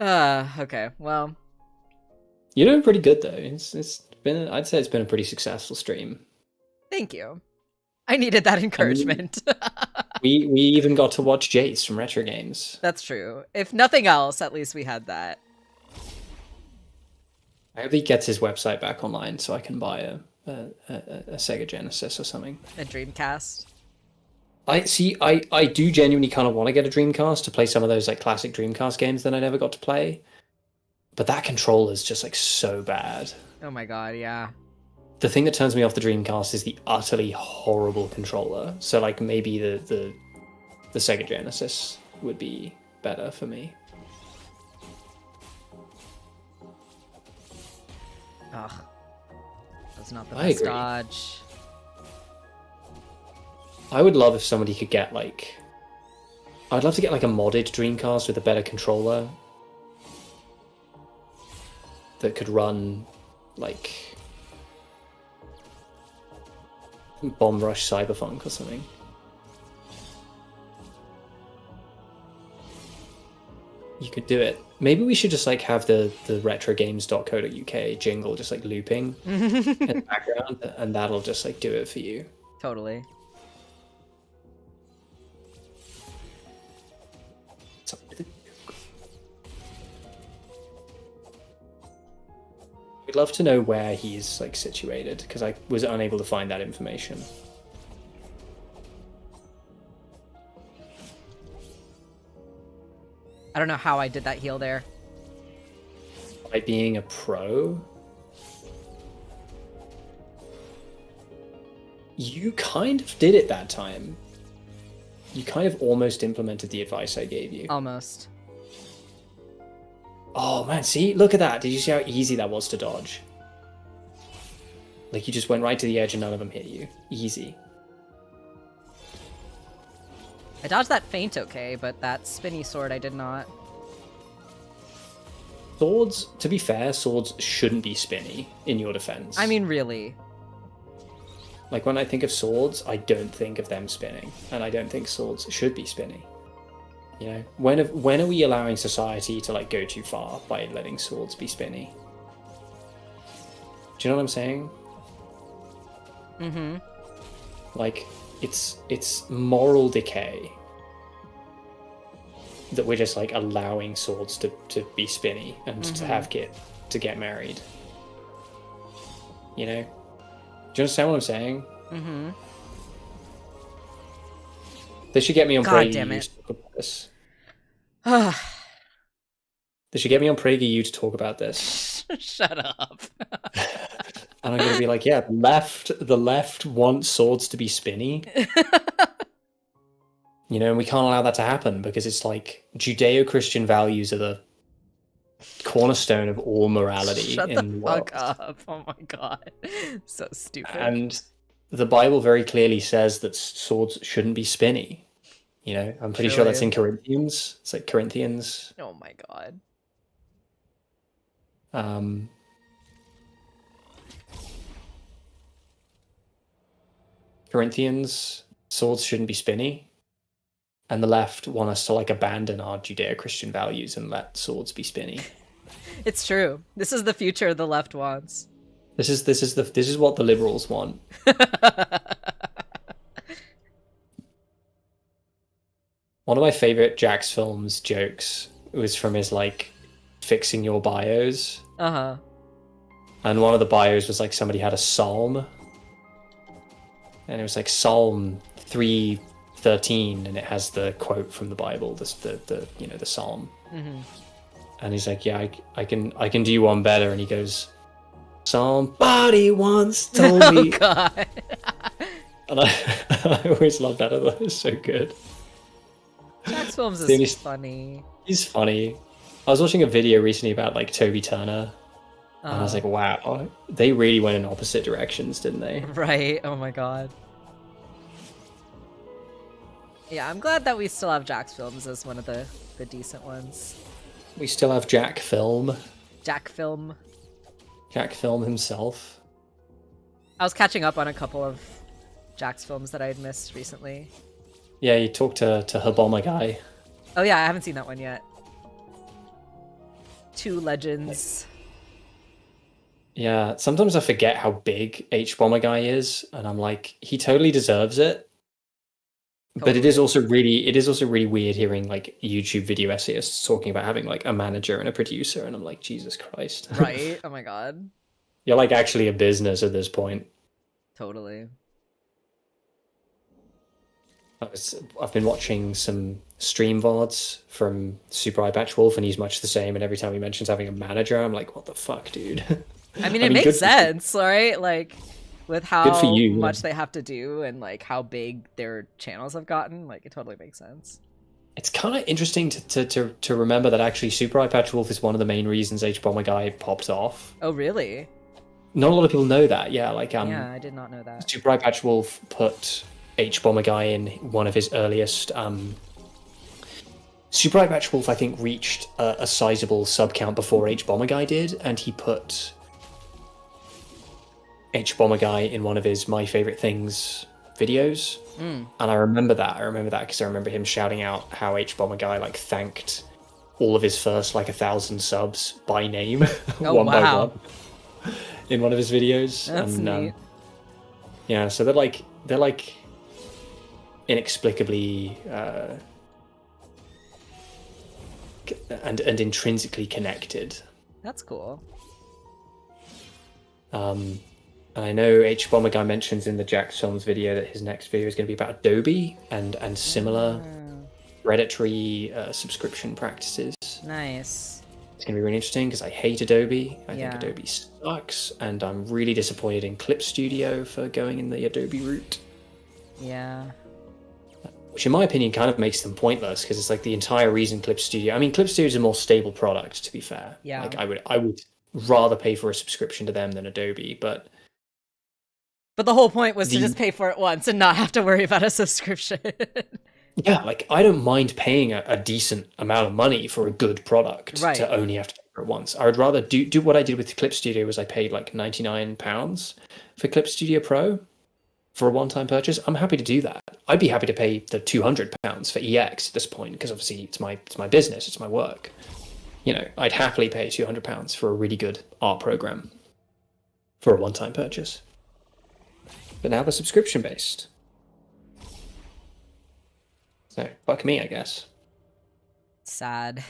Okay, well. You're doing pretty good though. I'd say it's been a pretty successful stream. Thank you. I needed that encouragement. we even got to watch Jace from Retro Games. That's true. If nothing else, at least we had that. I hope he gets his website back online so I can buy a Sega Genesis or something. A Dreamcast. I do genuinely kind of want to get a Dreamcast to play some of those like classic Dreamcast games that I never got to play. But that controller is just like so bad. Oh my god, yeah. The thing that turns me off the Dreamcast is the utterly horrible controller. So like maybe the Sega Genesis would be better for me. Ugh. That's not the best dodge. I would love if somebody could get like... I'd love to get like a modded Dreamcast with a better controller that could run like Bomb Rush Cyberpunk or something. You could do it. Maybe we should just like have the retrogames.co.uk jingle just like looping in the background, and that'll just like do it for you. Totally. We'd love to know where he's like situated, because I was unable to find that information. I don't know how I did that heal there. By being a pro? You kind of did it that time. You kind of almost implemented the advice I gave you. Almost. Oh man, see? Look at that. Did you see how easy that was to dodge? Like you just went right to the edge and none of them hit you. Easy. I dodged that feint okay, but that spinny sword I did not. Swords, to be fair, swords shouldn't be spinny in your defense. I mean, really. Like when I think of swords, I don't think of them spinning, and I don't think swords should be spinny. You know, when are we allowing society to like go too far by letting swords be spinny? Do you know what I'm saying? Mm-hmm. Like it's moral decay that we're just like allowing swords to be spinny and to have kids, to get married. You know? Do you understand what I'm saying? Mm-hmm. They should get me on God damn it. PragerU to talk about this. They should get me on PragerU to talk about this. Shut up. And I'm going to be like, yeah, the left wants swords to be spinny. You know, and we can't allow that to happen because it's like Judeo-Christian values are the cornerstone of all morality in the world. Shut the fuck up. Oh my god. So stupid. And the Bible very clearly says that swords shouldn't be spinny. You know, I'm pretty sure that's in Corinthians. It's like Corinthians. Oh my god. Corinthians, swords shouldn't be spinny. And the left want us to like abandon our Judeo-Christian values and let swords be spinny. It's true. This is the future the left wants. This is what the liberals want. One of my favorite Jax Films jokes was from his like fixing your bios. Uh-huh. And one of the bios was like somebody had a psalm. And it was like Psalm 3:13, and it has the quote from the Bible, the you know, the psalm. Mm-hmm. And he's like, yeah, I can do one better. And he goes, somebody once told me. Oh god. And I always loved that. I thought it was so good. Jax Films is funny. He's funny. I was watching a video recently about like Toby Turner, and I was like, wow, they really went in opposite directions, didn't they? Right. Oh my god. Yeah, I'm glad that we still have Jax Films as one of the decent ones. We still have Jack Film. Jack Film. Jack Film himself. I was catching up on a couple of Jax Films that I had missed recently. Yeah, you talked to Haboma guy. Oh yeah, I haven't seen that one yet. Two Legends. Yeah, sometimes I forget how big H-Bomber guy is, and I'm like, he totally deserves it. But it is also really weird hearing like YouTube video essayists talking about having like a manager and a producer, and I'm like, Jesus Christ. Right? Oh my god. You're like actually a business at this point. Totally. I've been watching some stream VODs from Super Eye Patch Wolf, and he's much the same, and every time he mentions having a manager, I'm like, what the fuck, dude? I mean, it makes sense, right? Like, with how you, much they have to do and like how big their channels have gotten, like it totally makes sense. It's kind of interesting to remember that actually Super Eye Patch Wolf is one of the main reasons H-Bomber guy popped off. Oh, really? Not a lot of people know that. Yeah, like yeah, I did not know that. Super Eye Patch Wolf put H Bomber Guy in one of his earliest Super Hypermatch Wolf, I think, reached a sizable sub count before H Bomber Guy did, and he put H Bomber Guy in one of his My Favorite Things videos. And I remember that because I remember him shouting out how H Bomber Guy like thanked all of his first like 1,000 subs by name, one by one, in one of his videos. That's neat. Yeah, so they're like inexplicably and intrinsically connected. That's cool. And I know H Bomber Guy mentions in the Jax Films video that his next video is going to be about Adobe and similar predatory subscription practices. Nice. It's going to be really interesting because I hate Adobe. I think Adobe sucks, and I'm really disappointed in Clip Studio for going in the Adobe route. Yeah. Which, in my opinion, kind of makes them pointless because it's like the entire reason Clip Studio. I mean, Clip Studio is a more stable product, to be fair. Yeah. Like I would rather pay for a subscription to them than Adobe, but the whole point was to just pay for it once and not have to worry about a subscription. Yeah, like I don't mind paying a decent amount of money for a good product to only have to pay for it once. I would rather do what I did with Clip Studio was I paid like £99 for Clip Studio Pro for a one-time purchase. I'm happy to do that. I'd be happy to pay the £200 for EX at this point because obviously it's my business, it's my work. You know, I'd happily pay £200 for a really good art program for a one-time purchase. But now they're subscription-based. So, fuck me, I guess. Sad.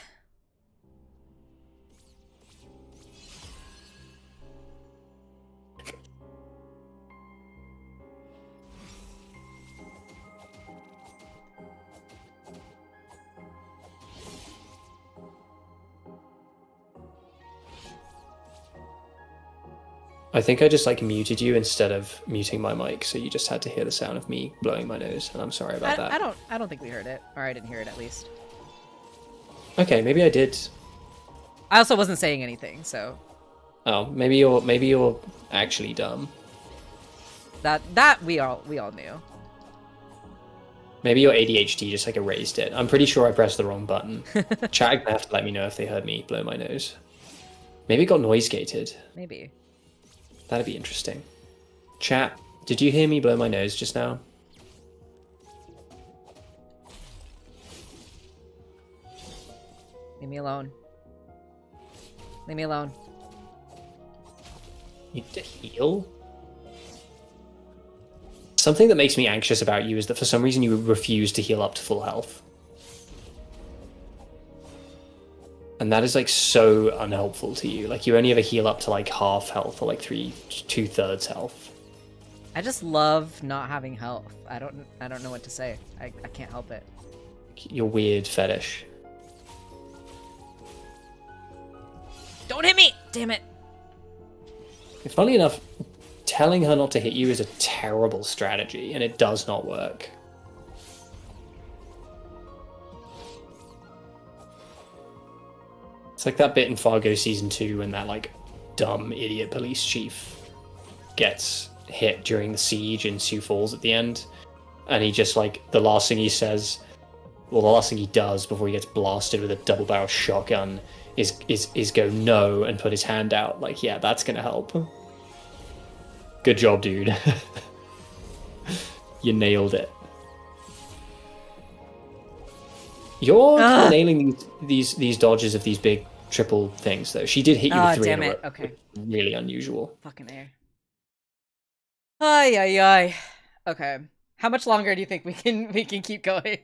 I think I just like muted you instead of muting my mic, so you just had to hear the sound of me blowing my nose, and I'm sorry about that. I don't think we heard it, or I didn't hear it at least. Okay, maybe I did. I also wasn't saying anything, so. Oh, maybe you're actually dumb. That we all knew. Maybe your ADHD just like erased it. I'm pretty sure I pressed the wrong button. Chat gonna have to let me know if they heard me blow my nose. Maybe it got noise gated. Maybe. That'd be interesting. Chat, did you hear me blow my nose just now? Leave me alone. Leave me alone. You need to heal? Something that makes me anxious about you is that for some reason you refuse to heal up to full health. And that is like so unhelpful to you. Like you only ever heal up to like half health or like 2/3 health. I just love not having health. I don't know what to say. I can't help it. Your weird fetish. Don't hit me! Damn it. Funnily enough, telling her not to hit you is a terrible strategy, and it does not work. It's like that bit in Fargo Season 2 when that, like, dumb idiot police chief gets hit during the siege in Sioux Falls at the end, and he just, like, the last thing he says, well, the last thing he does before he gets blasted with a double-barrel shotgun is go no and put his hand out. Like, yeah, that's gonna help. Good job, dude. You nailed it. You're nailing these dodges of these big triple things, though. She did hit you with 3 in a row. Okay. Really unusual. Fucking heir. Ay, ay, ay. Okay. How much longer do you think we can keep going?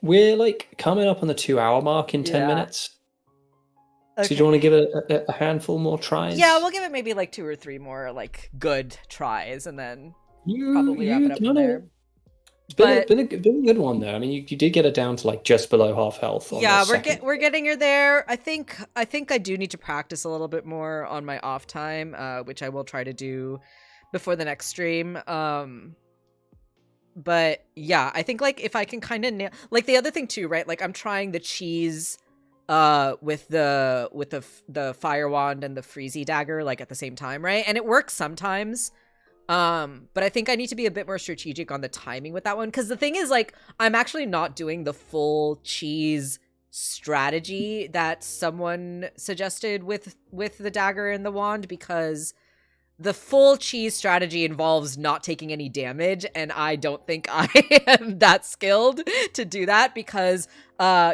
We're like coming up on the 2-hour mark in 10 minutes. Okay. So do you want to give it a handful more tries? Yeah, we'll give it maybe like 2 or 3 more like good tries, and then probably wrap it up from there. It's been a good one though. I mean, you did get it down to like just below half health. Yeah, we're getting her there. I think I do need to practice a little bit more on my off time, which I will try to do before the next stream. But yeah, I think like if I can kind of nail, like the other thing too, right? Like I'm trying the cheese with the fire wand and the freezy dagger like at the same time, right? And it works sometimes. But I think I need to be a bit more strategic on the timing with that one. Because the thing is, like, I'm actually not doing the full cheese strategy that someone suggested with the dagger and the wand, because the full cheese strategy involves not taking any damage, and I don't think I am that skilled to do that, because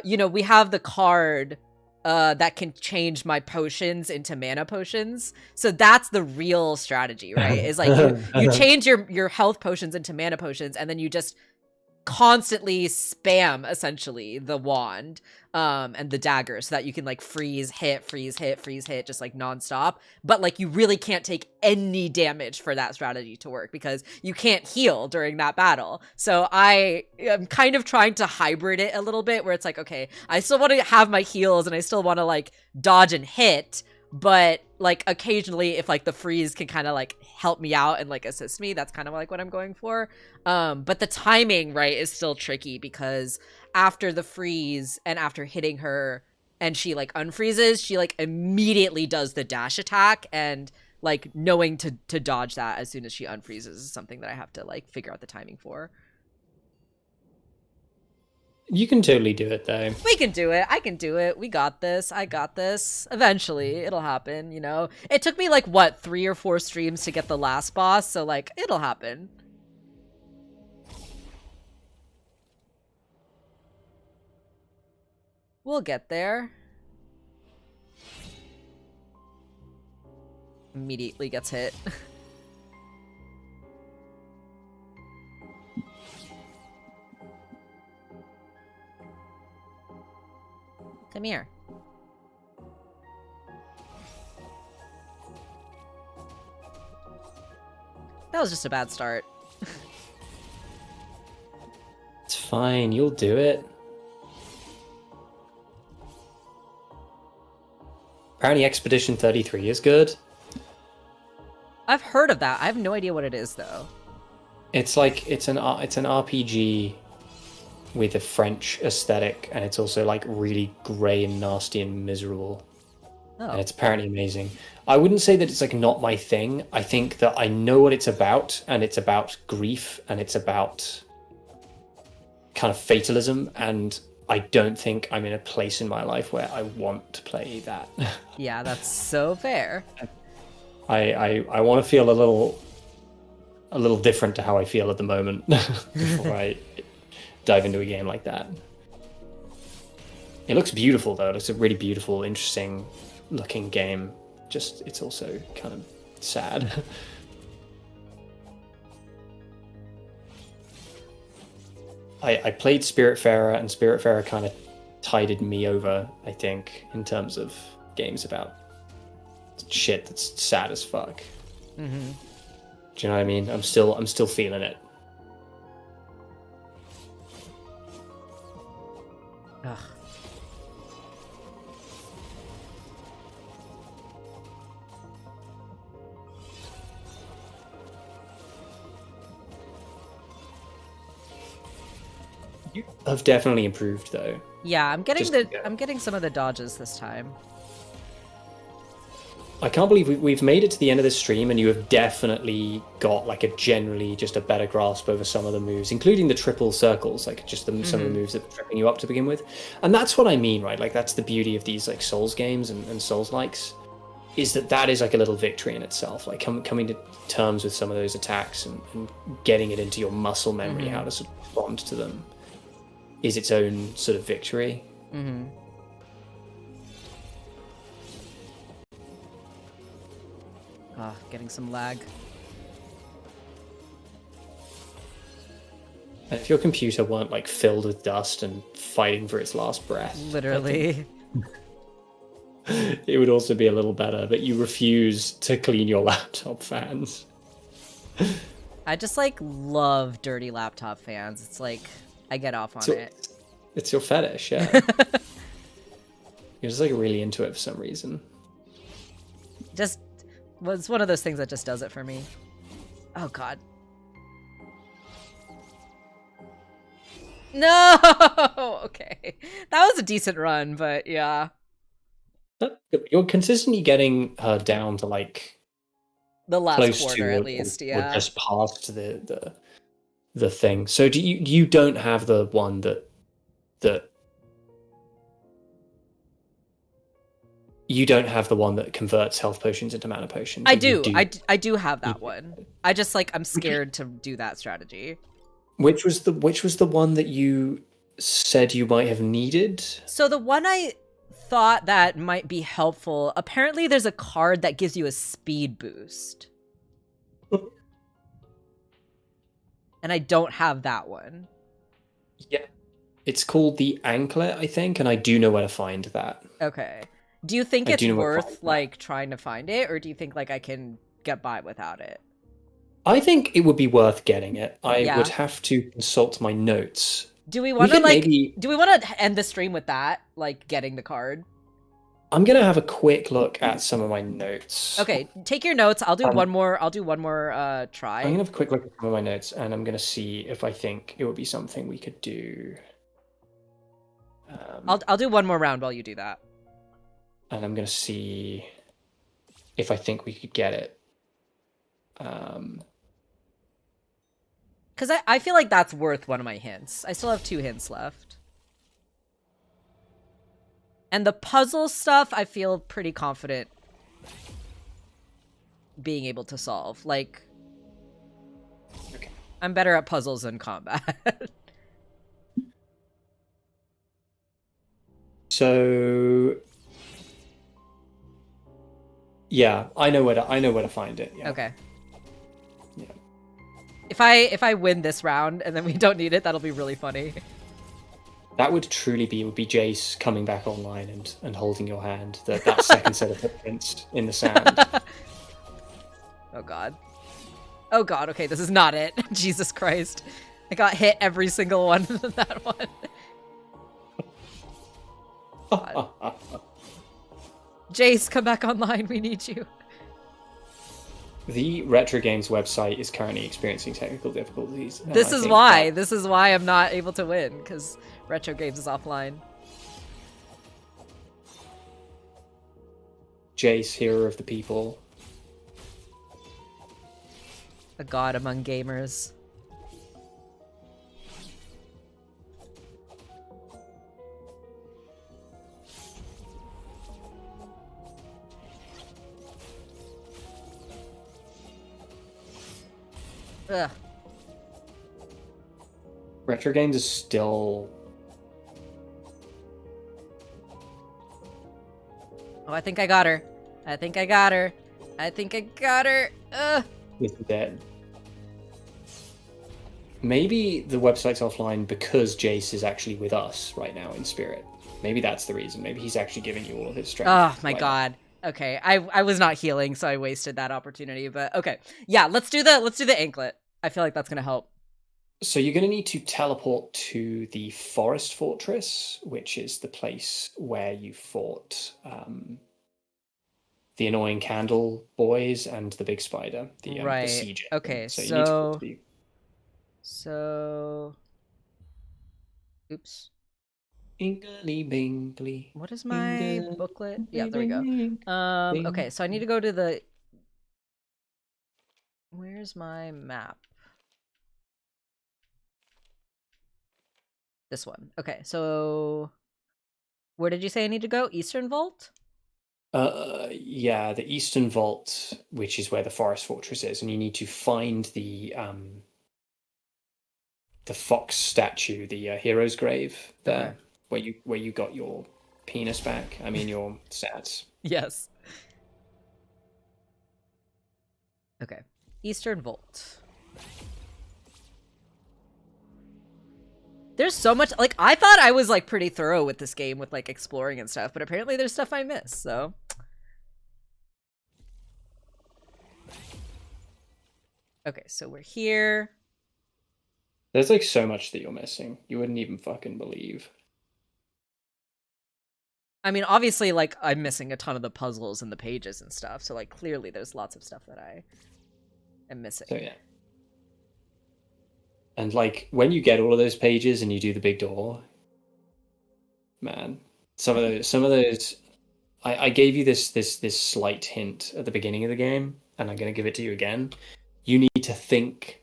you know, we have the card that can change my potions into mana potions. So that's the real strategy, right? Is like you change your health potions into mana potions, and then you just constantly spam essentially the wand and the dagger, so that you can like freeze hit just like nonstop. But like you really can't take any damage for that strategy to work, because you can't heal during that battle. So I am kind of trying to hybrid it a little bit, where it's like, okay, I still want to have my heals and I still want to like dodge and hit, but like occasionally if like the freeze can kind of like help me out and like assist me, that's kind of like what I'm going for. But the timing, right, is still tricky, because after the freeze and after hitting her and she like unfreezes, she like immediately does the dash attack, and like knowing to dodge that as soon as she unfreezes is something that I have to like figure out the timing for. You can totally do it, though. We can do it. I can do it. We got this. I got this. Eventually, it'll happen, you know? It took me, like, what, 3 or 4 streams to get the last boss, so, like, it'll happen. We'll get there. Immediately gets hit. Come here. That was just a bad start. It's fine, you'll do it. Apparently Expedition 33 is good. I've heard of that. I have no idea what it is, though. It's like, it's an RPG with a French aesthetic, and it's also like really grey and nasty and miserable. Oh. And it's apparently amazing. I wouldn't say that it's like not my thing. I think that I know what it's about, and it's about grief, and it's about kind of fatalism, and I don't think I'm in a place in my life where I want to play that. Yeah, that's so fair. I want to feel a little different to how I feel at the moment before I dive into a game like that. It looks beautiful, though. It looks a really beautiful, interesting looking game. Just, it's also kind of sad. I played Spiritfarer, and Spiritfarer kind of tided me over, I think, in terms of games about shit that's sad as fuck. Mm-hmm. Do you know what I mean? I'm still feeling it. Ugh. You have definitely improved, though. Yeah, I'm getting some of the dodges this time. I can't believe we've made it to the end of this stream, and you have definitely got like a generally just a better grasp over some of the moves, including the triple circles, like just some of the moves that are tripping you up to begin with. And that's what I mean, right? Like that's the beauty of these like Souls games and Souls likes, is that is like a little victory in itself. Like coming to terms with some of those attacks and getting it into your muscle memory, how to sort of respond to them, is its own sort of victory. Mm-hmm. Ah, getting some lag. If your computer weren't like filled with dust and fighting for its last breath, literally, it would also be a little better. But you refuse to clean your laptop fans. I just like love dirty laptop fans. It's like I get off on it. It's your fetish, yeah. You're just like really into it for some reason. Just was one of those things that just does it for me. Oh god. No! Okay. That was a decent run, but yeah. You're consistently getting her down to like The last close quarter, to at least, yeah. or just past the thing. So do you don't have the one that you don't have the one that converts health potions into mana potions? I do. I do have that one. I just I'm scared to do that strategy. Which was the one that you said you might have needed? So the one I thought that might be helpful, apparently there's a card that gives you a speed boost. And I don't have that one. Yeah. It's called the Anklet, I think, and I do know where to find that. Okay. Do you think it's worth trying to find it, or do you think I can get by without it? I think it would be worth getting it. I would have to consult my notes. Do we want to do we want to end the stream with that, getting the card? I'm gonna have a quick look at some of my notes. Okay, take your notes. I'll do one more. I'll do one more try. I'm gonna have a quick look at some of my notes, and I'm gonna see if I think it would be something we could do. I'll do one more round while you do that. And I'm gonna see if I think we could get it. Because I feel like that's worth one of my hints. I still have 2 hints left. And the puzzle stuff, I feel pretty confident being able to solve. Okay. I'm better at puzzles than combat. So, yeah, I know where to find it. Yeah. Okay. Yeah. If I win this round and then we don't need it, that'll be really funny. That would truly be Jace coming back online and holding your hand. That second set of footprints in the sand. Oh god. Oh god, okay, this is not it. Jesus Christ. I got hit every single one of that one. God. Jace, come back online, we need you. The Retro Games website is currently experiencing technical difficulties. This is why I'm not able to win, because Retro Games is offline. Jace, hero of the people. A god among gamers. Ugh. Retro Games is still... Oh, I think I got her. I think I got her. I think I got her. Ugh. Is dead. Maybe the website's offline because Jace is actually with us right now in spirit. Maybe that's the reason. Maybe he's actually giving you all of his strength. Oh my god. Okay, I was not healing, so I wasted that opportunity. But okay, yeah, let's do the anklet. I feel like that's gonna help. So you're gonna need to teleport to the Forest Fortress, which is the place where you fought the annoying candle boys and the big spider, the siege. Okay, so you need to oops. Ingly bingly. What is my booklet? Yeah, there we go. Okay, so I need to go to the... Where's my map? This one. Okay, so... Where did you say I need to go? Eastern Vault? Yeah, the Eastern Vault, which is where the Forest Fortress is, and you need to find the fox statue, the hero's grave there. Okay. Where you got your penis back. I mean, your stats. Yes. Okay. Eastern Vault. There's so much... I thought I was, pretty thorough with this game with, exploring and stuff, but apparently there's stuff I missed, so... Okay, so we're here. There's, so much that you're missing. You wouldn't even fucking believe. I mean, obviously, I'm missing a ton of the puzzles and the pages and stuff, so, clearly there's lots of stuff that I am missing. So, yeah. And, when you get all of those pages and you do the big door, man, some of those, I gave you this slight hint at the beginning of the game, and I'm going to give it to you again. You need to think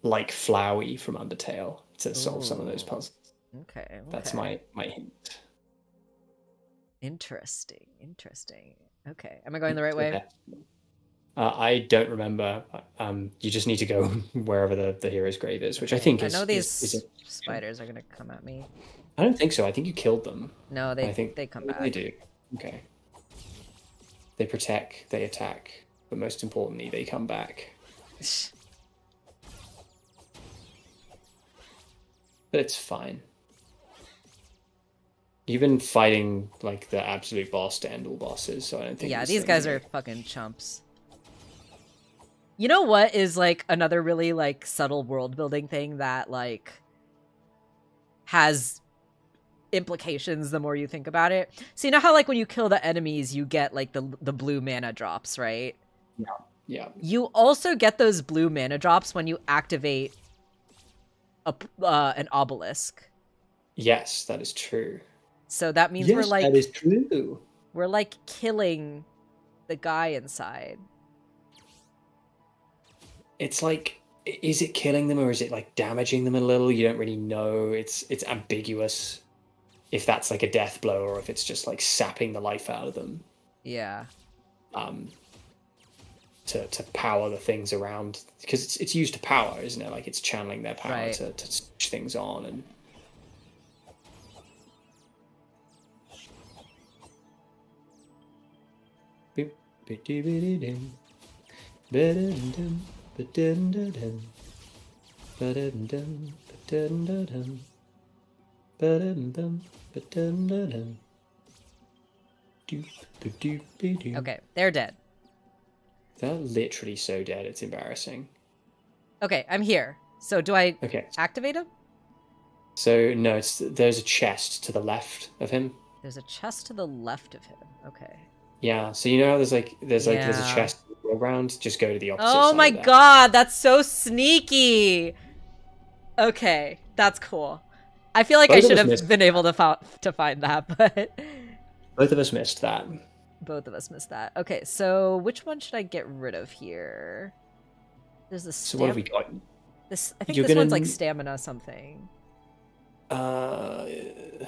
like Flowey from Undertale to solve some of those puzzles. Okay. That's my hint. Interesting. Okay. Am I going the right way? I don't remember. You just need to go wherever the hero's grave is, which I think is. I know these spiders are gonna come at me. I don't think so. I think you killed them. No, they come back. They do. Okay. They protect. They attack. But most importantly, they come back. But it's fine. You've been fighting like the absolute boss to end all bosses, so I don't think. Yeah, these guys are fucking chumps. You know what is like another really like subtle world building thing that like has implications the more you think about it? So you know how like when you kill the enemies you get like the blue mana drops, right? Yeah. You also get those blue mana drops when you activate an obelisk. Yes, that is true. So that means we're like, that is true. We're like killing the guy inside. It's like, is it killing them or is it like damaging them a little? You don't really know. It's ambiguous if that's like a death blow or if it's just like sapping the life out of them. Yeah. To power the things around, because it's used to power, isn't it? Like it's channeling their power right. to switch things on and. Okay, they're dead. They're literally so dead, it's embarrassing. Okay, I'm here. So do I activate him? So, no, there's a chest to the left of him. There's a chest to the left of him. Okay. Yeah, so you know how there's a chest around? Just go to the opposite side. Oh my god, that's so sneaky! Okay, that's cool. I feel like I should have been able to find that, but... Both of us missed that. Both of us missed that. Okay, so which one should I get rid of here? There's this. So what have we got? I think this one's like stamina something. I'm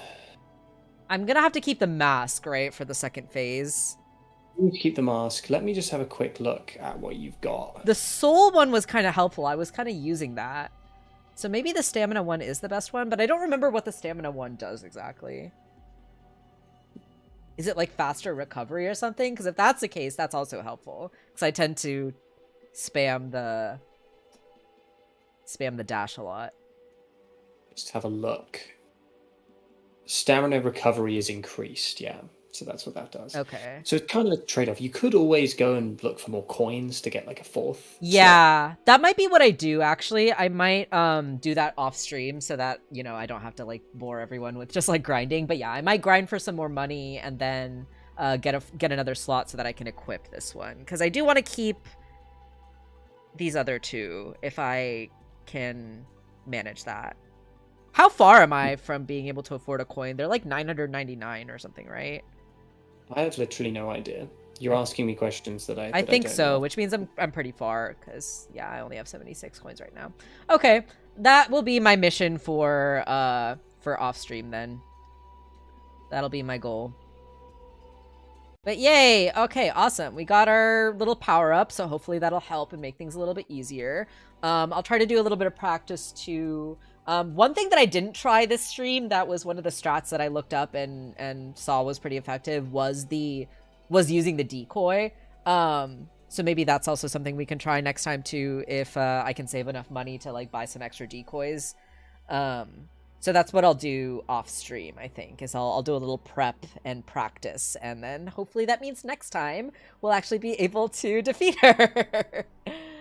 gonna have to keep the mask, right, for the second phase. You need to keep the mask. Let me just have a quick look at what you've got. The soul one was kind of helpful. I was kind of using that. So maybe the stamina one is the best one, but I don't remember what the stamina one does exactly. Is it like faster recovery or something? Because if that's the case, that's also helpful. Because I tend to spam the dash a lot. Just have a look. Stamina recovery is increased, yeah. So that's what that does. Okay. So it's kind of a trade-off. You could always go and look for more coins to get like a fourth. Yeah, slot. That might be what I do, actually. I might do that off stream so that, you know, I don't have to like bore everyone with just like grinding. But yeah, I might grind for some more money and then get another slot so that I can equip this one. Because I do want to keep these other two if I can manage that. How far am I from being able to afford a coin? They're like 999 or something, right? I have literally no idea. You're asking me questions that I think don't so, know. Which means I'm pretty far because yeah, I only have 76 coins right now. Okay, that will be my mission for off stream then. That'll be my goal. But yay! Okay, awesome. We got our little power up, so hopefully that'll help and make things a little bit easier. I'll try to do a little bit of practice too. One thing that I didn't try this stream, that was one of the strats that I looked up and saw was pretty effective, was using the decoy. So maybe that's also something we can try next time too, if I can save enough money to like buy some extra decoys. So that's what I'll do off stream, I think, is I'll do a little prep and practice, and then hopefully that means next time we'll actually be able to defeat her.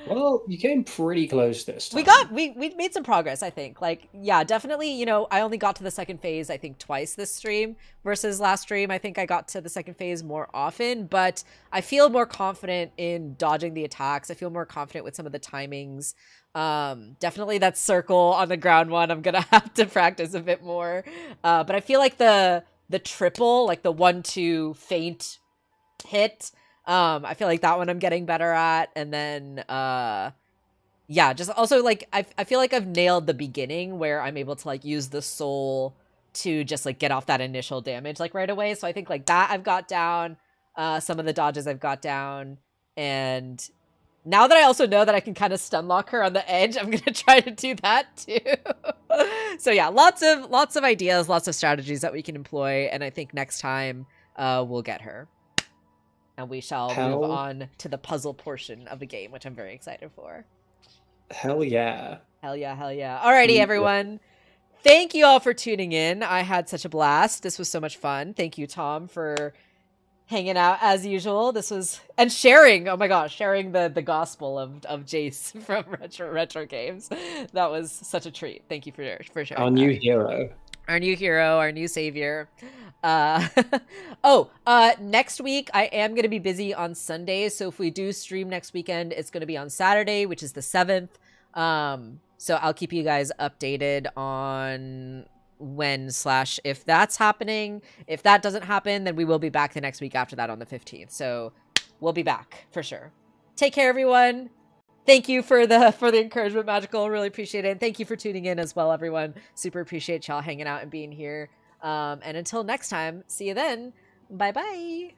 Well, you came pretty close this time. We made some progress, I think. Like, yeah, definitely, you know, I only got to the second phase, I think, twice this stream versus last stream. I think I got to the second phase more often, but I feel more confident in dodging the attacks. I feel more confident with some of the timings. Definitely that circle on the ground one, I'm gonna have to practice a bit more. But I feel like the triple, like the 1-2 feint hit, I feel like that one I'm getting better at. And then, yeah, just also like, I feel like I've nailed the beginning where I'm able to like use the soul to just like get off that initial damage like right away. So I think like that I've got down, some of the dodges I've got down. And now that I also know that I can kind of stun lock her on the edge, I'm going to try to do that too. So yeah, lots of ideas, lots of strategies that we can employ. And I think next time we'll get her. And we shall move on to the puzzle portion of the game, which I'm very excited for. Hell yeah. Hell yeah, hell yeah. Alrighty, everyone. Thank you all for tuning in. I had such a blast. This was so much fun. Thank you, Tom, for hanging out as usual. This was, and sharing, oh my gosh, sharing the gospel of Jace from retro games. That was such a treat. Thank you for sharing. Our new hero. Our new hero, our new savior. Next week I am going to be busy on Sundays. So if we do stream next weekend, it's going to be on Saturday, which is the 7th. So I'll keep you guys updated on when/if that's happening. If that doesn't happen, then we will be back the next week after that on the 15th. So we'll be back for sure. Take care, everyone. Thank you for the encouragement, Magical. Really appreciate it. And thank you for tuning in as well, everyone. Super appreciate y'all hanging out and being here. And until next time, see you then. Bye-bye.